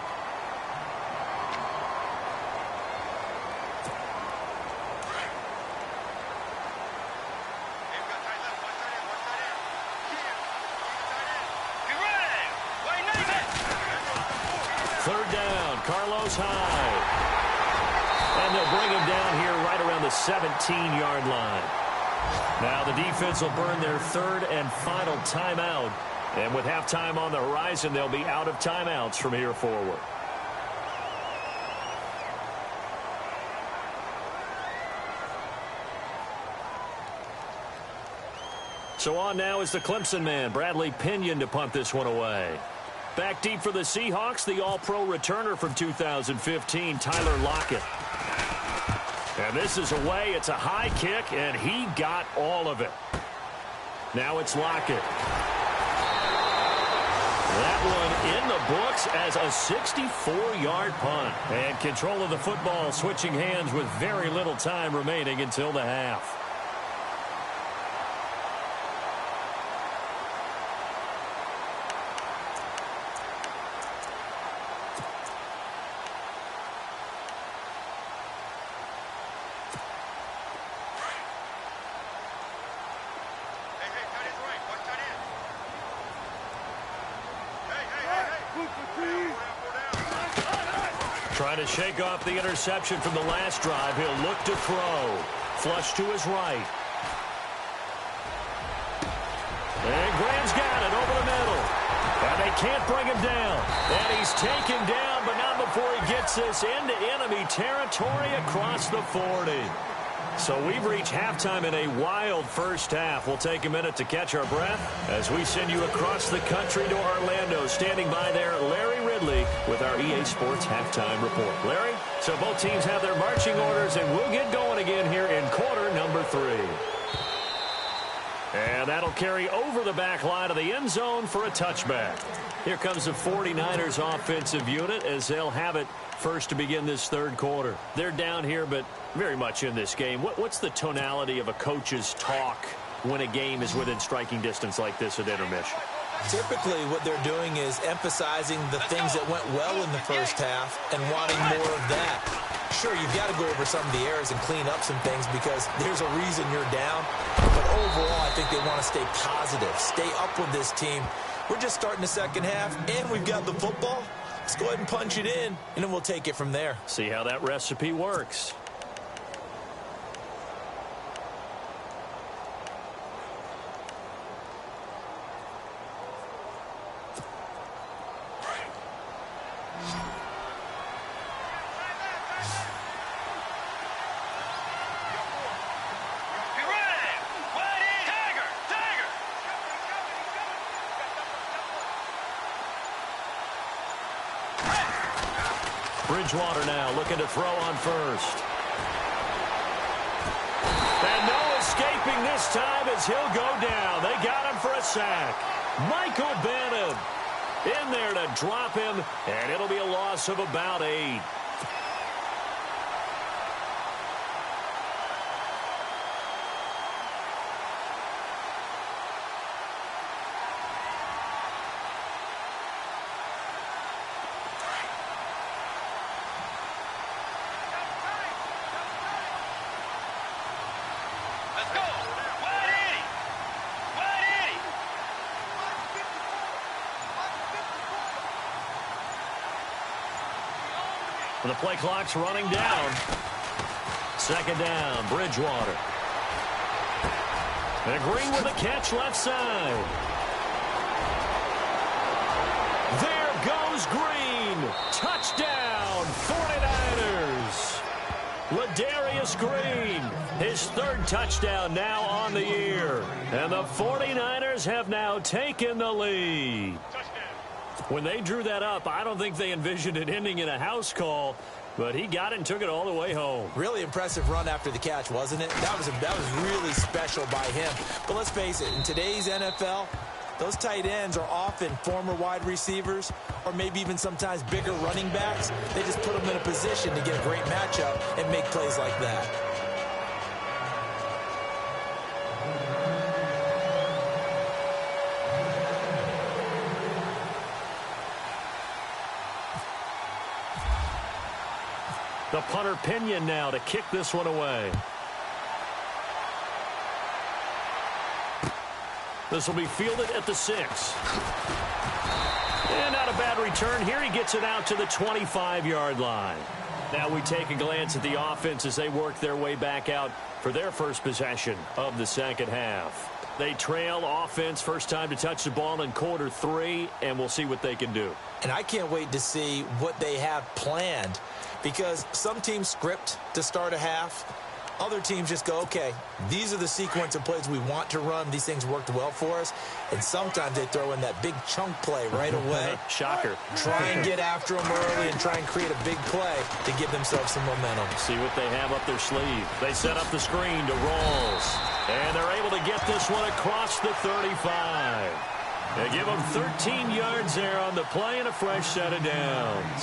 Third down, Carlos Hyde. And they'll bring him down here right around the 17-yard line. Now the defense will burn their 3rd and final timeout. And with halftime on the horizon, they'll be out of timeouts from here forward. So on now is the Clemson man, Bradley Pinion, to punt this one away. Back deep for the Seahawks, the all-pro returner from 2015, Tyler Lockett. And this is away. It's a high kick, and he got all of it. Now it's Lockett. That one in the books as a 64-yard punt. And control of the football switching hands with very little time remaining until the half. Trying to shake off the interception from the last drive. He'll look to throw. Flush to his right. And Graham's got it over the middle. And they can't bring him down. And he's taken down, but not before he gets this into enemy territory across the 40. So we've reached halftime in a wild first half. We'll take a minute to catch our breath as we send you across the country to Orlando. Standing by there, Larry Ridley with our EA Sports Halftime Report. Larry, so both teams have their marching orders, and we'll get going again here in quarter number 3. And that'll carry over the back line of the end zone for a touchback. Here comes the 49ers offensive unit as they'll have it first to begin this third quarter. They're down here, but very much in this game. What's the tonality of a coach's talk when a game is within striking distance like this at intermission? Typically, what they're doing is emphasizing the things that went well in the first half and wanting more of that. Sure, you've got to go over some of the errors and clean up some things because there's a reason you're down. But overall, I think they want to stay positive, stay up with this team. We're just starting the second half, and we've got the football. Let's go ahead and punch it in, and then we'll take it from there. See how that recipe works. Bridgewater now looking to throw on first. And no escaping this time as he'll go down. They got him for a sack. Michael Bennett in there to drop him, and it'll be a loss of about 8. The play clock's running down. Second down, Bridgewater. And Green with a catch left side. There goes Green. Touchdown, 49ers. Ladarius Green, his third touchdown now on the year. And the 49ers have now taken the lead. When they drew that up, I don't think they envisioned it ending in a house call, but he got it and took it all the way home. Really impressive run after the catch, wasn't it? That was really special by him. But let's face it, in today's NFL, those tight ends are often former wide receivers or maybe even sometimes bigger running backs. They just put them in a position to get a great matchup and make plays like that. The punter Pinion now to kick this one away. This will be fielded at the 6. And not a bad return here. He gets it out to the 25-yard line. Now we take a glance at the offense as they work their way back out for their first possession of the second half. They trail offense first time to touch the ball in quarter 3, and we'll see what they can do. And I can't wait to see what they have planned. Because some teams script to start a half. Other teams just go, okay, these are the sequence of plays we want to run. These things worked well for us. And sometimes they throw in that big chunk play right away. Shocker. Try and get after them early and try and create a big play to give themselves some momentum. See what they have up their sleeve. They set up the screen to Rawls. And they're able to get this one across the 35. They give them 13 yards there on the play and a fresh set of downs.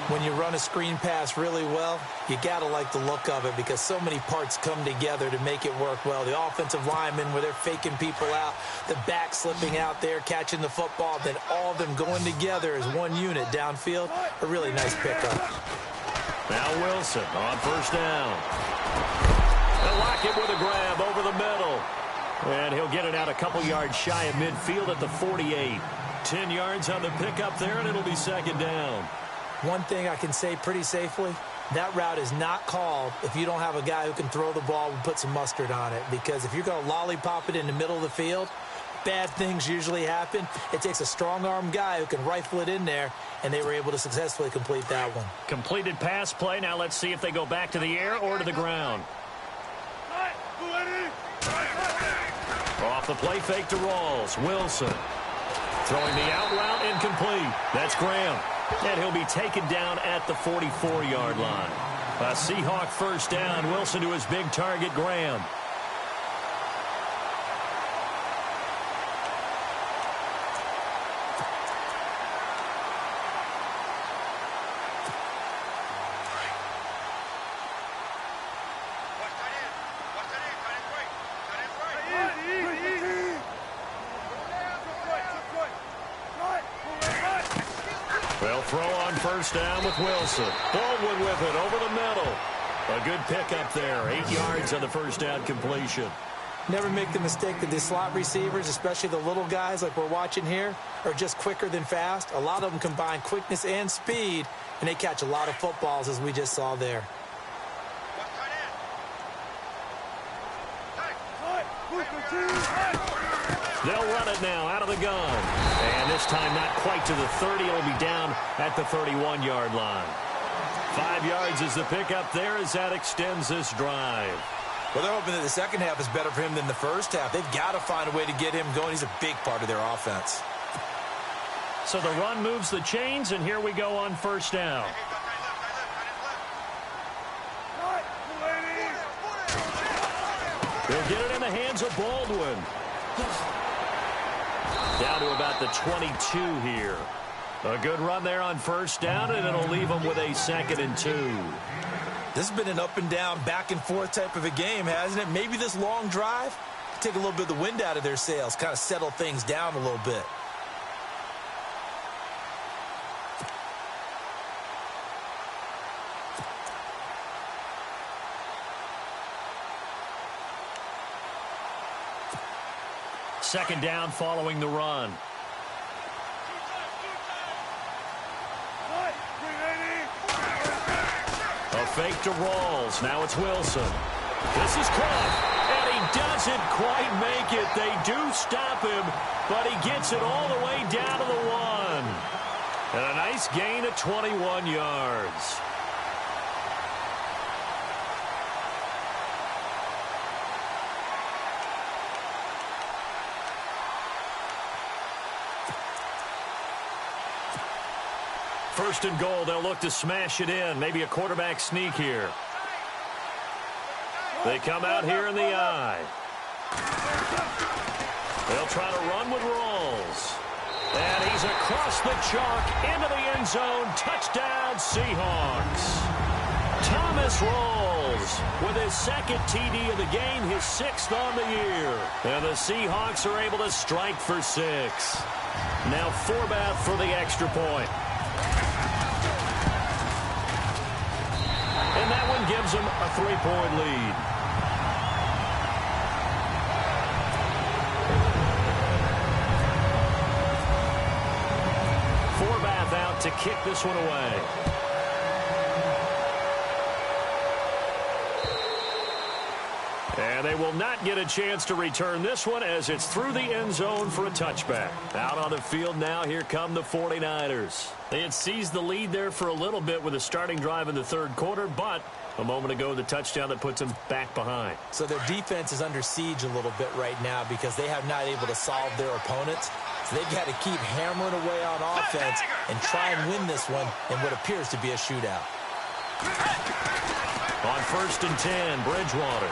When you run a screen pass really well, you got to like the look of it because so many parts come together to make it work well. The offensive linemen where they're faking people out, the back slipping out there, catching the football, then all of them going together as one unit downfield. A really nice pickup. Now Wilson on first down. They'll lock him with a grab over the middle. And he'll get it out a couple yards shy of midfield at the 48. 10 yards on the pickup there, and it'll be second down. One thing I can say pretty safely, that route is not called if you don't have a guy who can throw the ball and put some mustard on it. Because if you're going to lollipop it in the middle of the field, bad things usually happen. It takes a strong-arm guy who can rifle it in there, and they were able to successfully complete that one. Completed pass play. Now let's see if they go back to the air or to the ground. Off the play fake to Rawls. Wilson throwing the out route incomplete. That's Graham. And he'll be taken down at the 44-yard line. A Seahawk first down. Wilson to his big target, Graham. throw on first down with Wilson. Baldwin with it over the middle. A good pickup there. 8 yards on the first down completion. Never make the mistake that the slot receivers, especially the little guys like we're watching here, are just quicker than fast. A lot of them combine quickness and speed, and they catch a lot of footballs, as we just saw there. They'll run it now out of the gun. And this time not quite to the 30. It'll be down at the 31-yard line. 5 yards is the pickup there as that extends this drive. Well, they're hoping that the second half is better for him than the first half. They've got to find a way to get him going. He's a big part of their offense. So the run moves the chains, and here we go on first down. They'll get it in the hands of Baldwin. Down to about the 22 here. A good run there on first down, and it'll leave them with a 2nd and 2. This has been an up and down, back and forth type of a game, hasn't it? Maybe this long drive take a little bit of the wind out of their sails, kind of settle things down a little bit. Second down following the run. A fake to Rawls. Now it's Wilson. This is caught, and he doesn't quite make it. They do stop him, but he gets it all the way down to the 1. And a nice gain of 21 yards. First and goal, they'll look to smash it in. Maybe a quarterback sneak here. They come out here in the eye. They'll try to run with Rawls. And he's across the chalk into the end zone. Touchdown, Seahawks. Thomas Rawls with his 2nd TD of the game, his 6th on the year. And the Seahawks are able to strike for 6. Now Forbath for the extra point. And that one gives them a 3-point lead. Forbath out to kick this one away. And they will not get a chance to return this one as it's through the end zone for a touchback. Out on the field now, here come the 49ers. They had seized the lead there for a little bit with a starting drive in the 3rd quarter, but a moment ago, the touchdown that puts them back behind. So their defense is under siege a little bit right now because they have not able to solve their opponents. So they've got to keep hammering away on offense and try and win this one in what appears to be a shootout. On 1st and 10, Bridgewater.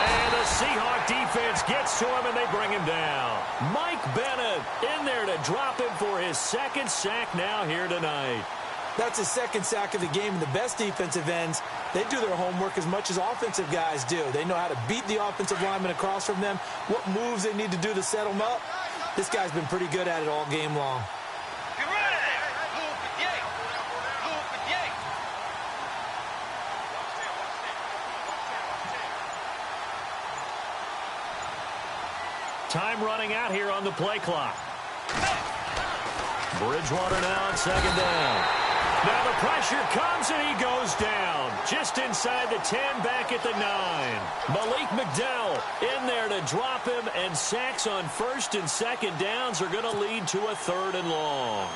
And the Seahawk defense gets to him, and they bring him down. Mike Bennett in there to drop him for his 2nd sack now here tonight. That's his 2nd sack of the game. And the best defensive ends, they do their homework as much as offensive guys do. They know how to beat the offensive lineman across from them, what moves they need to do to set them up. This guy's been pretty good at it all game long. Time running out here on the play clock. Bridgewater now on 2nd down. Now the pressure comes and he goes down. Just inside the 10, back at the 9. Malik McDowell in there to drop him, and sacks on 1st and 2nd downs are going to lead to a 3rd and long.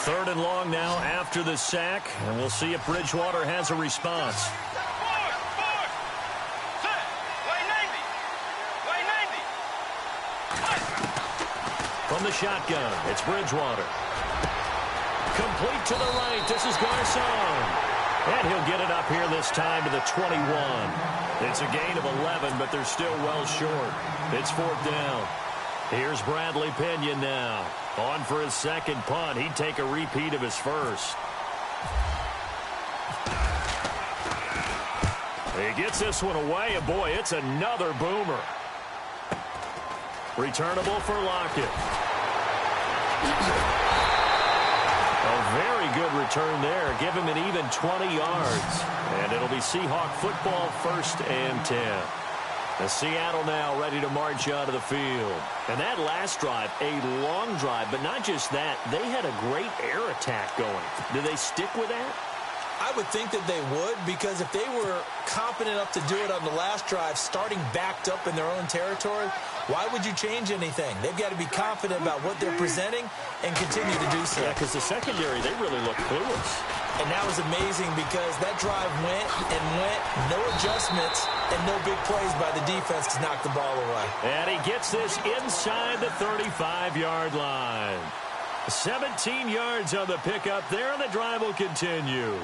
3rd and long now after the sack, and we'll see if Bridgewater has a response. From the shotgun, it's Bridgewater. Complete to the right. This is Garcon. And he'll get it up here this time to the 21. It's a gain of 11, but they're still well short. It's 4th down. Here's Bradley Pinion now. On for his 2nd punt. He'd take a repeat of his 1st. He gets this one away, and boy, it's another boomer. Returnable for Lockett. A very good return there. Give him an even 20 yards. And it'll be Seahawk football, 1st and 10. The Seattle now ready to march out of the field. And that last drive, a long drive, but not just that. They had a great air attack going. Do they stick with that? I would think that they would, because if they were confident enough to do it on the last drive, starting backed up in their own territory, why would you change anything? They've got to be confident about what they're presenting and continue to do so. Yeah, because the secondary, they really look clueless. And that was amazing because that drive went and went, no adjustments, and no big plays by the defense to knock the ball away. And he gets this inside the 35-yard line. 17 yards on the pickup there, and the drive will continue.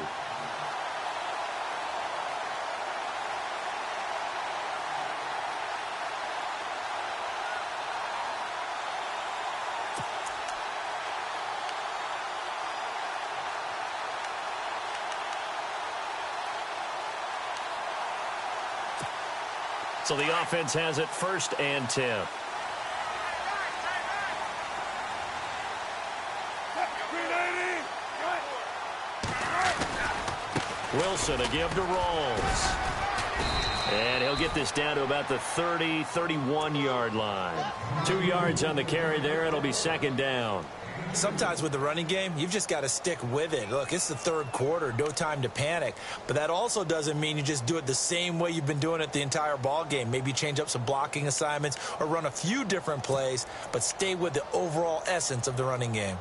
So the offense has it 1st and 10. Wilson, a give to Rawls. And he'll get this down to about the 30, 31-yard line. 2 yards on the carry there. It'll be 2nd down. Sometimes with the running game, you've just got to stick with it. Look, it's the 3rd quarter, no time to panic. But that also doesn't mean you just do it the same way you've been doing it the entire ball game. Maybe change up some blocking assignments or run a few different plays, but stay with the overall essence of the running game.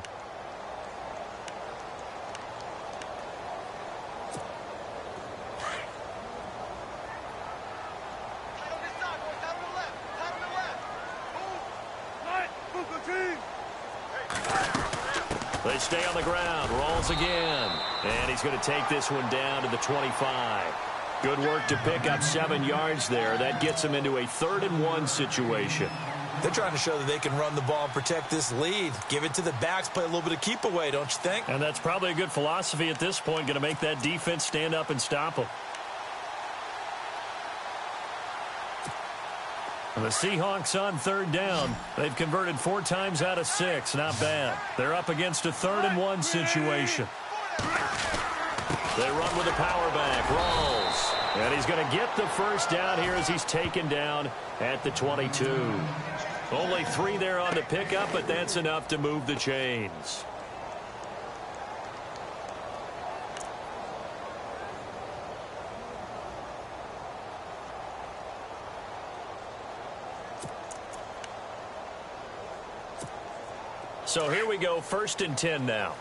They stay on the ground. Rawls again. And he's going to take this one down to the 25. Good work to pick up 7 yards there. That gets him into a 3rd and 1 situation. They're trying to show that they can run the ball and protect this lead. Give it to the backs, play a little bit of keep away, don't you think? And that's probably a good philosophy at this point, going to make that defense stand up and stop them. And the Seahawks on 3rd down. They've converted 4 times out of 6. Not bad. They're up against a 3rd and 1 situation. They run with the power back. Rawls. And he's going to get the 1st down here as he's taken down at the 22. Only 3 there on the pickup, but that's enough to move the chains. So here we go, 1st and 10 now.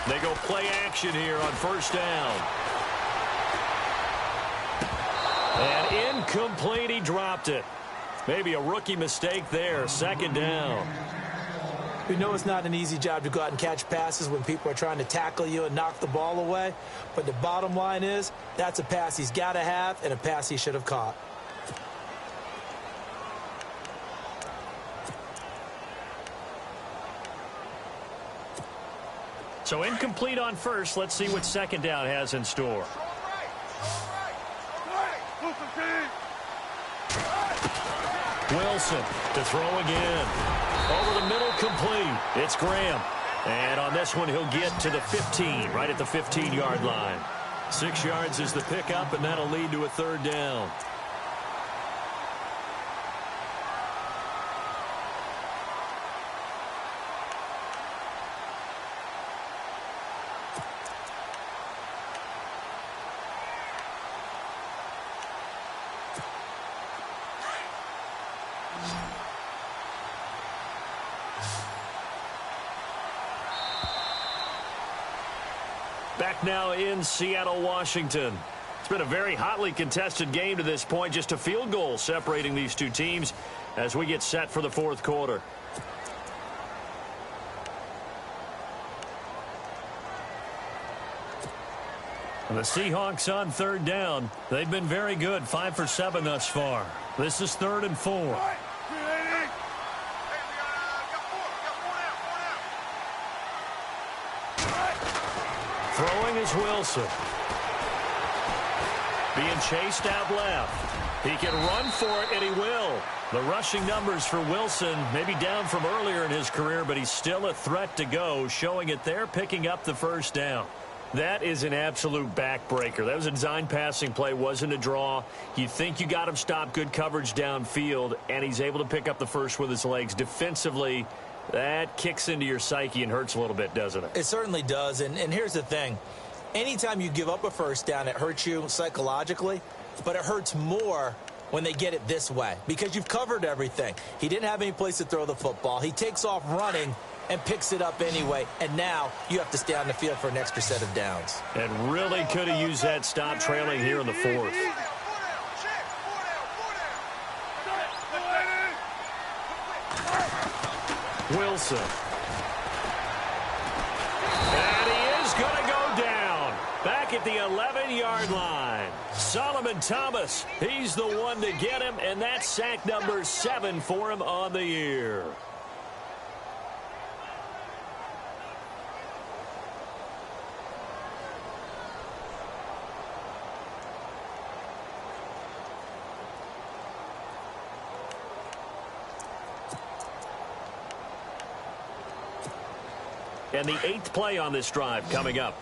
They go play action here on 1st down. And incomplete, he dropped it. Maybe a rookie mistake there, 2nd down. We know it's not an easy job to go out and catch passes when people are trying to tackle you and knock the ball away. But the bottom line is, that's a pass he's got to have and a pass he should have caught. So incomplete on 1st. Let's see what 2nd down has in store. Wilson to throw again. Over the middle, complete. It's Graham. And on this one, he'll get to the 15, right at the 15-yard line. 6 yards is the pickup, and that'll lead to a 3rd down. Back now in Seattle, Washington. It's been a very hotly contested game to this point. Just a field goal separating these two teams as we get set for the 4th quarter. And the Seahawks on 3rd down. They've been very good, 5 for 7 thus far. This is 3rd and 4. Throwing is Wilson. Being chased out left. He can run for it, and he will. The rushing numbers for Wilson, maybe down from earlier in his career, but he's still a threat to go, showing it there, picking up the first down. That is an absolute backbreaker. That was a design passing play, wasn't a draw. You think you got him stopped, good coverage downfield, and he's able to pick up the first with his legs. Defensively, that kicks into your psyche and hurts a little bit, doesn't it? It certainly does, and here's the thing. Anytime you give up a first down, it hurts you psychologically, but it hurts more when they get it this way because you've covered everything. He didn't have any place to throw the football. He takes off running and picks it up anyway, and now you have to stay on the field for an extra set of downs. And really could have used that stop trailing here in the fourth. Wilson. And he is going to go down. Back at the 11-yard line. Solomon Thomas, he's the one to get him, and that's sack number 7 for him on the year. And the 8th play on this drive coming up.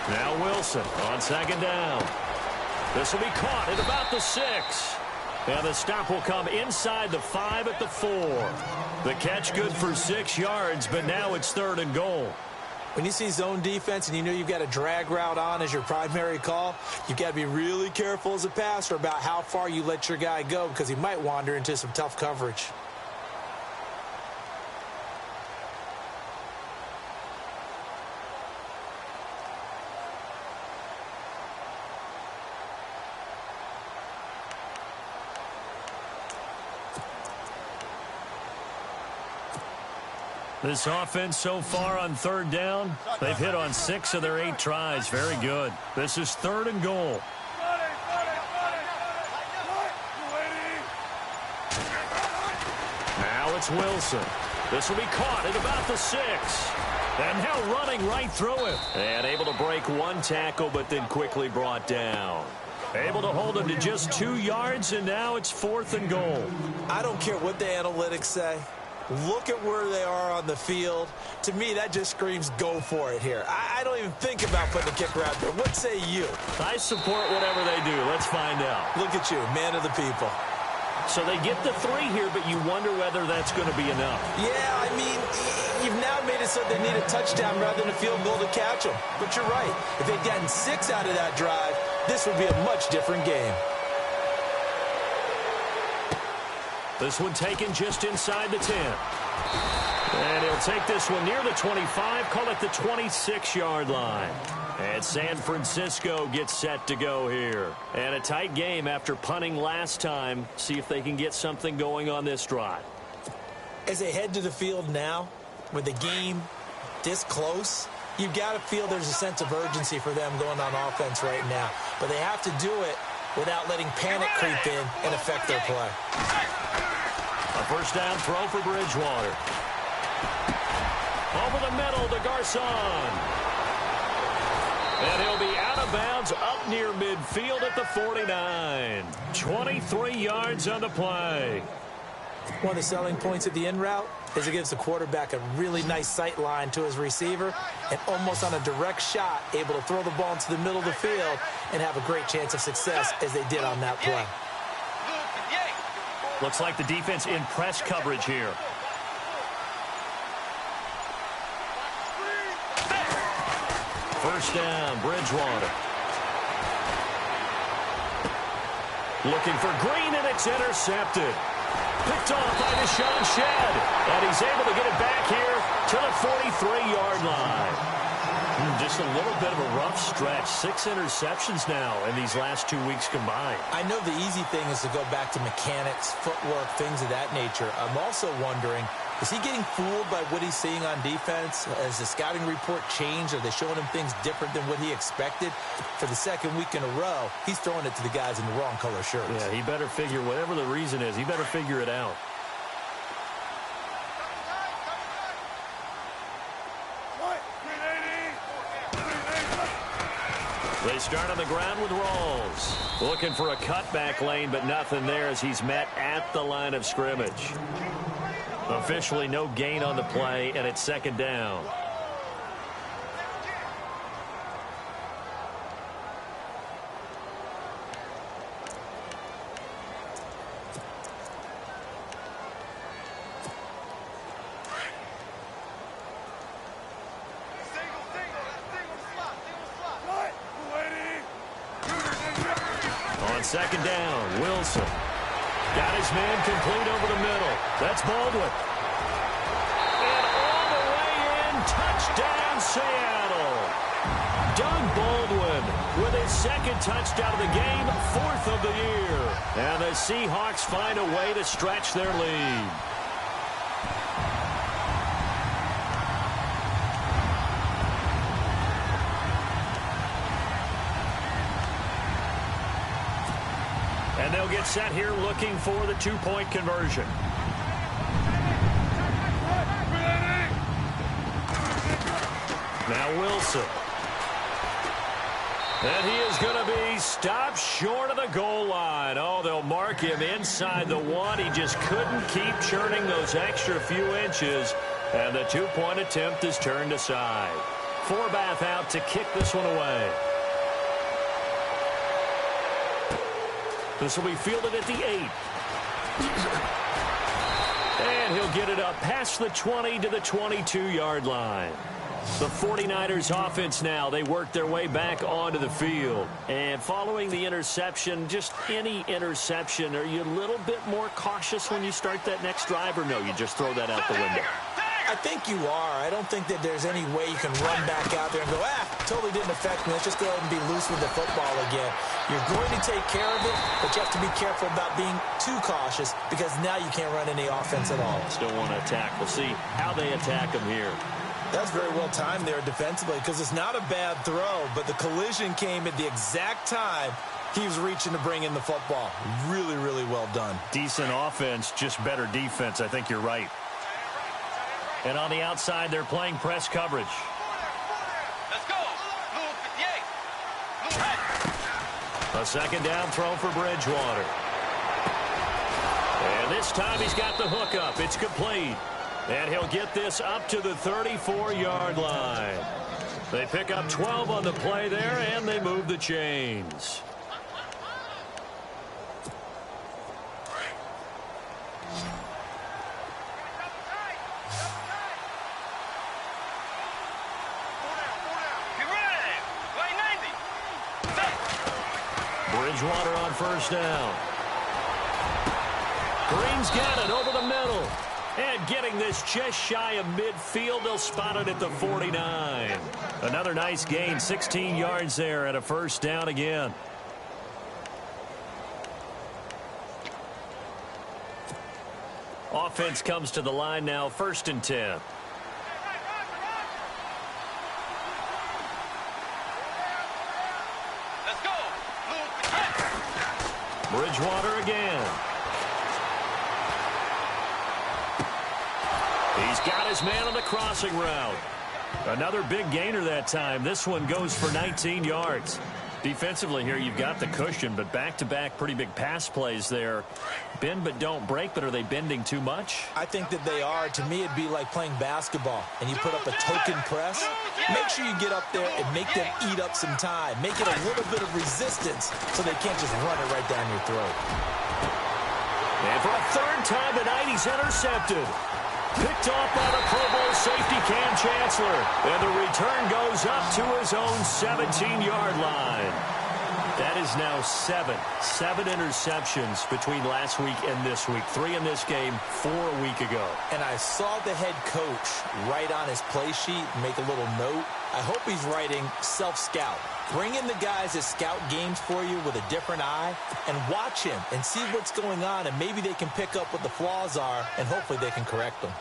Now Wilson on second down. This will be caught at about the 6. And the stop will come inside the 5 at the 4. The catch good for 6 yards, but now it's 3rd and goal. When you see zone defense and you know you've got a drag route on as your primary call, you've got to be really careful as a passer about how far you let your guy go because he might wander into some tough coverage. This offense so far on 3rd down, they've hit on 6 of their 8 tries. Very good. This is 3rd and goal. Now it's Wilson. This will be caught at about the 6. And now running right through him. And able to break 1 tackle, but then quickly brought down. Able to hold him to just 2 yards, and now it's 4th and goal. I don't care what the analytics say. Look at where they are on the field. To me, that just screams go for it here. I don't even think about putting the kicker out there. What say you? I support whatever they do. Let's find out. Look at you, man of the people. So they get the 3 here, but you wonder whether that's going to be enough. Yeah, I mean, you've now made it so they need a touchdown rather than a field goal to catch them. But you're right. If they'd gotten 6 out of that drive, this would be a much different game. This one taken just inside the 10. And he'll take this one near the 25, call it the 26-yard line. And San Francisco gets set to go here. And a tight game after punting last time. See if they can get something going on this drive. As they head to the field now, with the game this close, you've got to feel there's a sense of urgency for them going on offense right now. But they have to do it without letting panic creep in and affect their play. A first down throw for Bridgewater. Over the middle to Garcon. And he'll be out of bounds up near midfield at the 49. 23 yards on the play. One of the selling points of the in route is it gives the quarterback a really nice sight line to his receiver and almost on a direct shot able to throw the ball into the middle of the field and have a great chance of success as they did on that play. Looks like the defense in press coverage here. First down, Bridgewater. Looking for Green, and it's intercepted. Picked off by Deshaun Shedd. And he's able to get it back here to the 43-yard line. Just a little bit of a rough stretch. 6 interceptions now in these last 2 weeks combined. I know the easy thing is to go back to mechanics, footwork, things of that nature. I'm also wondering, is he getting fooled by what he's seeing on defense? Has the scouting report changed? Are they showing him things different than what he expected? For the second week in a row, he's throwing it to the guys in the wrong color shirts. Yeah, he better figure, whatever the reason is, he better figure it out. They start on the ground with Rawls. Looking for a cutback lane, but nothing there as he's met at the line of scrimmage. Officially no gain on the play, and it's second down. On second down, Wilson. Got his man complete over the middle. That's Baldwin. And all the way in, touchdown Seattle. Doug Baldwin with his second touchdown of the game, 4th of the year. And the Seahawks find a way to stretch their lead. And they'll get set here looking for the two-point conversion. Now Wilson. And he is going to be stopped short of the goal line. Oh, they'll mark him inside the 1. He just couldn't keep churning those extra few inches. And the two-point attempt is turned aside. Forbath out to kick this one away. This will be fielded at the 8. And he'll get it up past the 20 to the 22-yard line. The 49ers offense now, they work their way back onto the field. And following the interception, just any interception, are you a little bit more cautious when you start that next drive, or no, you just throw that out the window? I think you are. I don't think that there's any way you can run back out there and go, totally didn't affect me. Let's just go ahead and be loose with the football again. You're going to take care of it, but you have to be careful about being too cautious because now you can't run any offense at all. Still want to attack. We'll see how they attack him here. That's very well timed there defensively because it's not a bad throw, but the collision came at the exact time he was reaching to bring in the football. Really, really well done. Decent offense, just better defense. I think you're right. And on the outside, they're playing press coverage. Let's go. Blue 58. Blue 8. A second down throw for Bridgewater. And this time he's got the hook up. It's complete. And he'll get this up to the 34-yard line. They pick up 12 on the play there, and they move the chains. Bridgewater on first down. Green's got it over the middle. And getting this just shy of midfield, they'll spot it at the 49. Another nice gain, 16 yards there and a first down again. Offense comes to the line now, 1st and 10. Bridgewater again. He's got his man on the crossing route. Another big gainer that time. This one goes for 19 yards. Defensively here, you've got the cushion, but back-to-back pretty big pass plays there. Bend but don't break, but are they bending too much? I think that they are. To me, it'd be like playing basketball, and you put up a token press. Make sure you get up there and make them eat up some time. Make it a little bit of resistance so they can't just run it right down your throat. And for a third time tonight, he's intercepted. Picked off by the Pro Bowl safety Cam Chancellor. And the return goes up to his own 17-yard line. That is now 7 interceptions between last week and this week. 3 in this game, 4 a week ago. And I saw the head coach write on his play sheet, make a little note. I hope he's writing self-scout. Bring in the guys that scout games for you with a different eye and watch him and see what's going on, and maybe they can pick up what the flaws are, and hopefully they can correct them.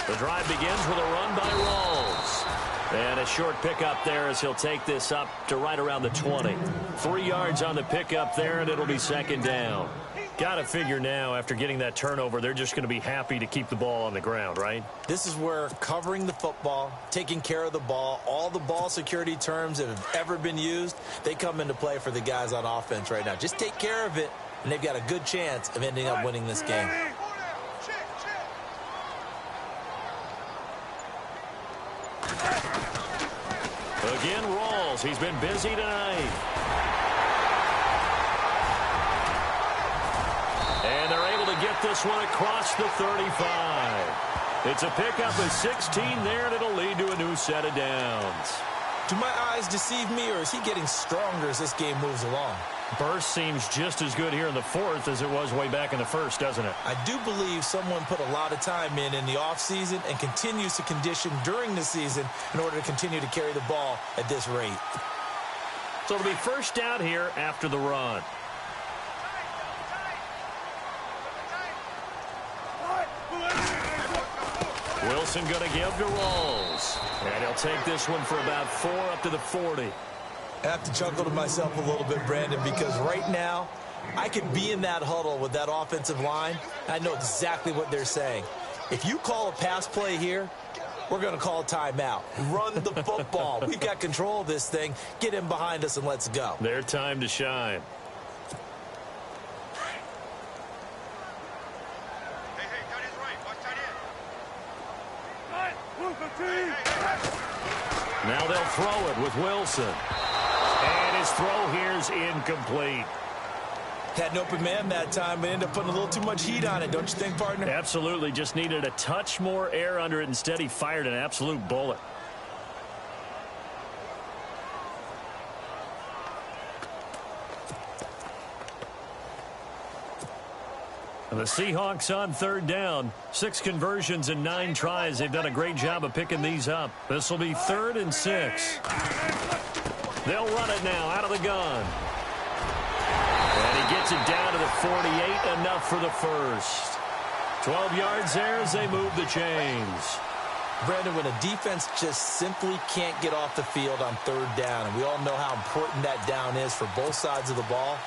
The drive begins with a run by Rawls. And a short pickup there as he'll take this up to right around the 20. 3 yards on the pickup there, and it'll be second down. Got to figure now, after getting that turnover, they're just going to be happy to keep the ball on the ground, right? This is where covering the football, taking care of the ball, all the ball security terms that have ever been used, they come into play for the guys on offense right now. Just take care of it, and they've got a good chance of ending up winning this game. Again, Rawls. He's been busy tonight. And they're able to get this one across the 35. It's a pickup of 16 there, and it'll lead to a new set of downs. Do my eyes deceive me, or is he getting stronger as this game moves along? Burst seems just as good here in the fourth as it was way back in the first, doesn't it? I do believe someone put a lot of time in the offseason and continues to condition during the season in order to continue to carry the ball at this rate. So it'll be first down here after the run. Wilson going to give to Rawls. And he'll take this one for about 4 up to the 40. I have to chuckle to myself a little bit, Brandon, because right now I could be in that huddle with that offensive line. I know exactly what they're saying. If you call a pass play here, we're going to call a timeout. Run the football. We've got control of this thing. Get him behind us and let's go. Their time to shine. Now they'll throw it with Wilson. And his throw here is incomplete. Had an open man that time, but ended up putting a little too much heat on it, don't you think, partner? Absolutely. Just needed a touch more air under it. Instead, he fired an absolute bullet. And the Seahawks on third down. 6 conversions and 9 tries. They've done a great job of picking these up. This will be 3rd and 6. They'll run it now out of the gun. And he gets it down to the 48, enough for the first. 12 yards there as they move the chains. Brandon, when a defense just simply can't get off the field on third down, and we all know how important that down is for both sides of the ball,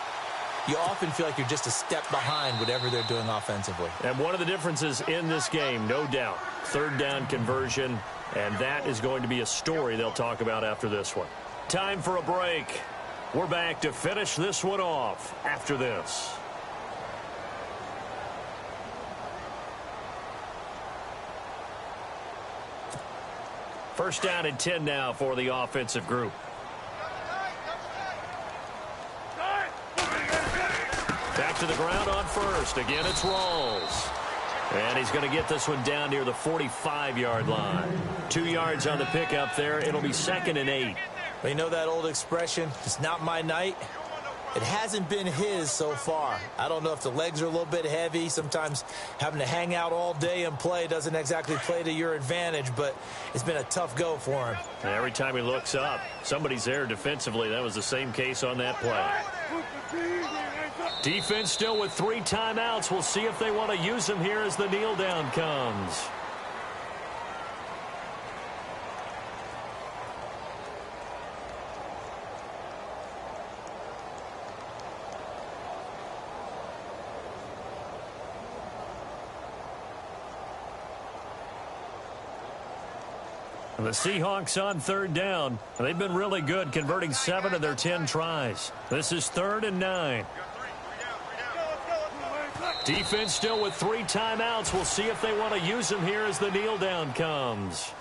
you often feel like you're just a step behind whatever they're doing offensively. And one of the differences in this game, no doubt, third down conversion, and that is going to be a story they'll talk about after this one. Time for a break. We're back to finish this one off after this. First down and 10 now for the offensive group. Back to the ground on first. Again, it's Rawls. And he's going to get this one down near the 45-yard line. 2 yards on the pickup there. It'll be 2nd and 8. But you know that old expression, it's not my night? It hasn't been his so far. I don't know if the legs are a little bit heavy. Sometimes having to hang out all day and play doesn't exactly play to your advantage, but it's been a tough go for him. And every time he looks up, somebody's there defensively. That was the same case on that play. Defense still with 3 timeouts. We'll see if they want to use them here as the kneel down comes. The Seahawks on third down. They've been really good, converting 7 of their 10 tries. This is 3rd and 9. Defense still with 3 timeouts. We'll see if they want to use them here as the kneel down comes.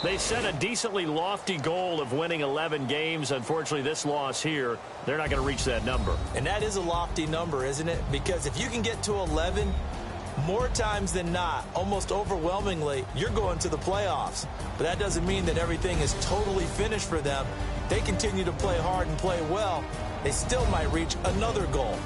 They set a decently lofty goal of winning 11 games. Unfortunately, this loss here, they're not going to reach that number. And that is a lofty number, isn't it? Because if you can get to 11, More times than not, almost overwhelmingly, you're going to the playoffs. But that doesn't mean that everything is totally finished for them. They continue to play hard and play well. They still might reach another goal.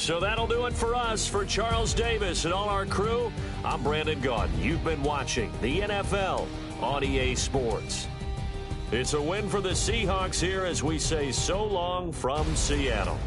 So that'll do it for us. For Charles Davis and all our crew, I'm Brandon Gaudin. You've been watching the NFL on EA Sports. It's a win for the Seahawks here as we say so long from Seattle.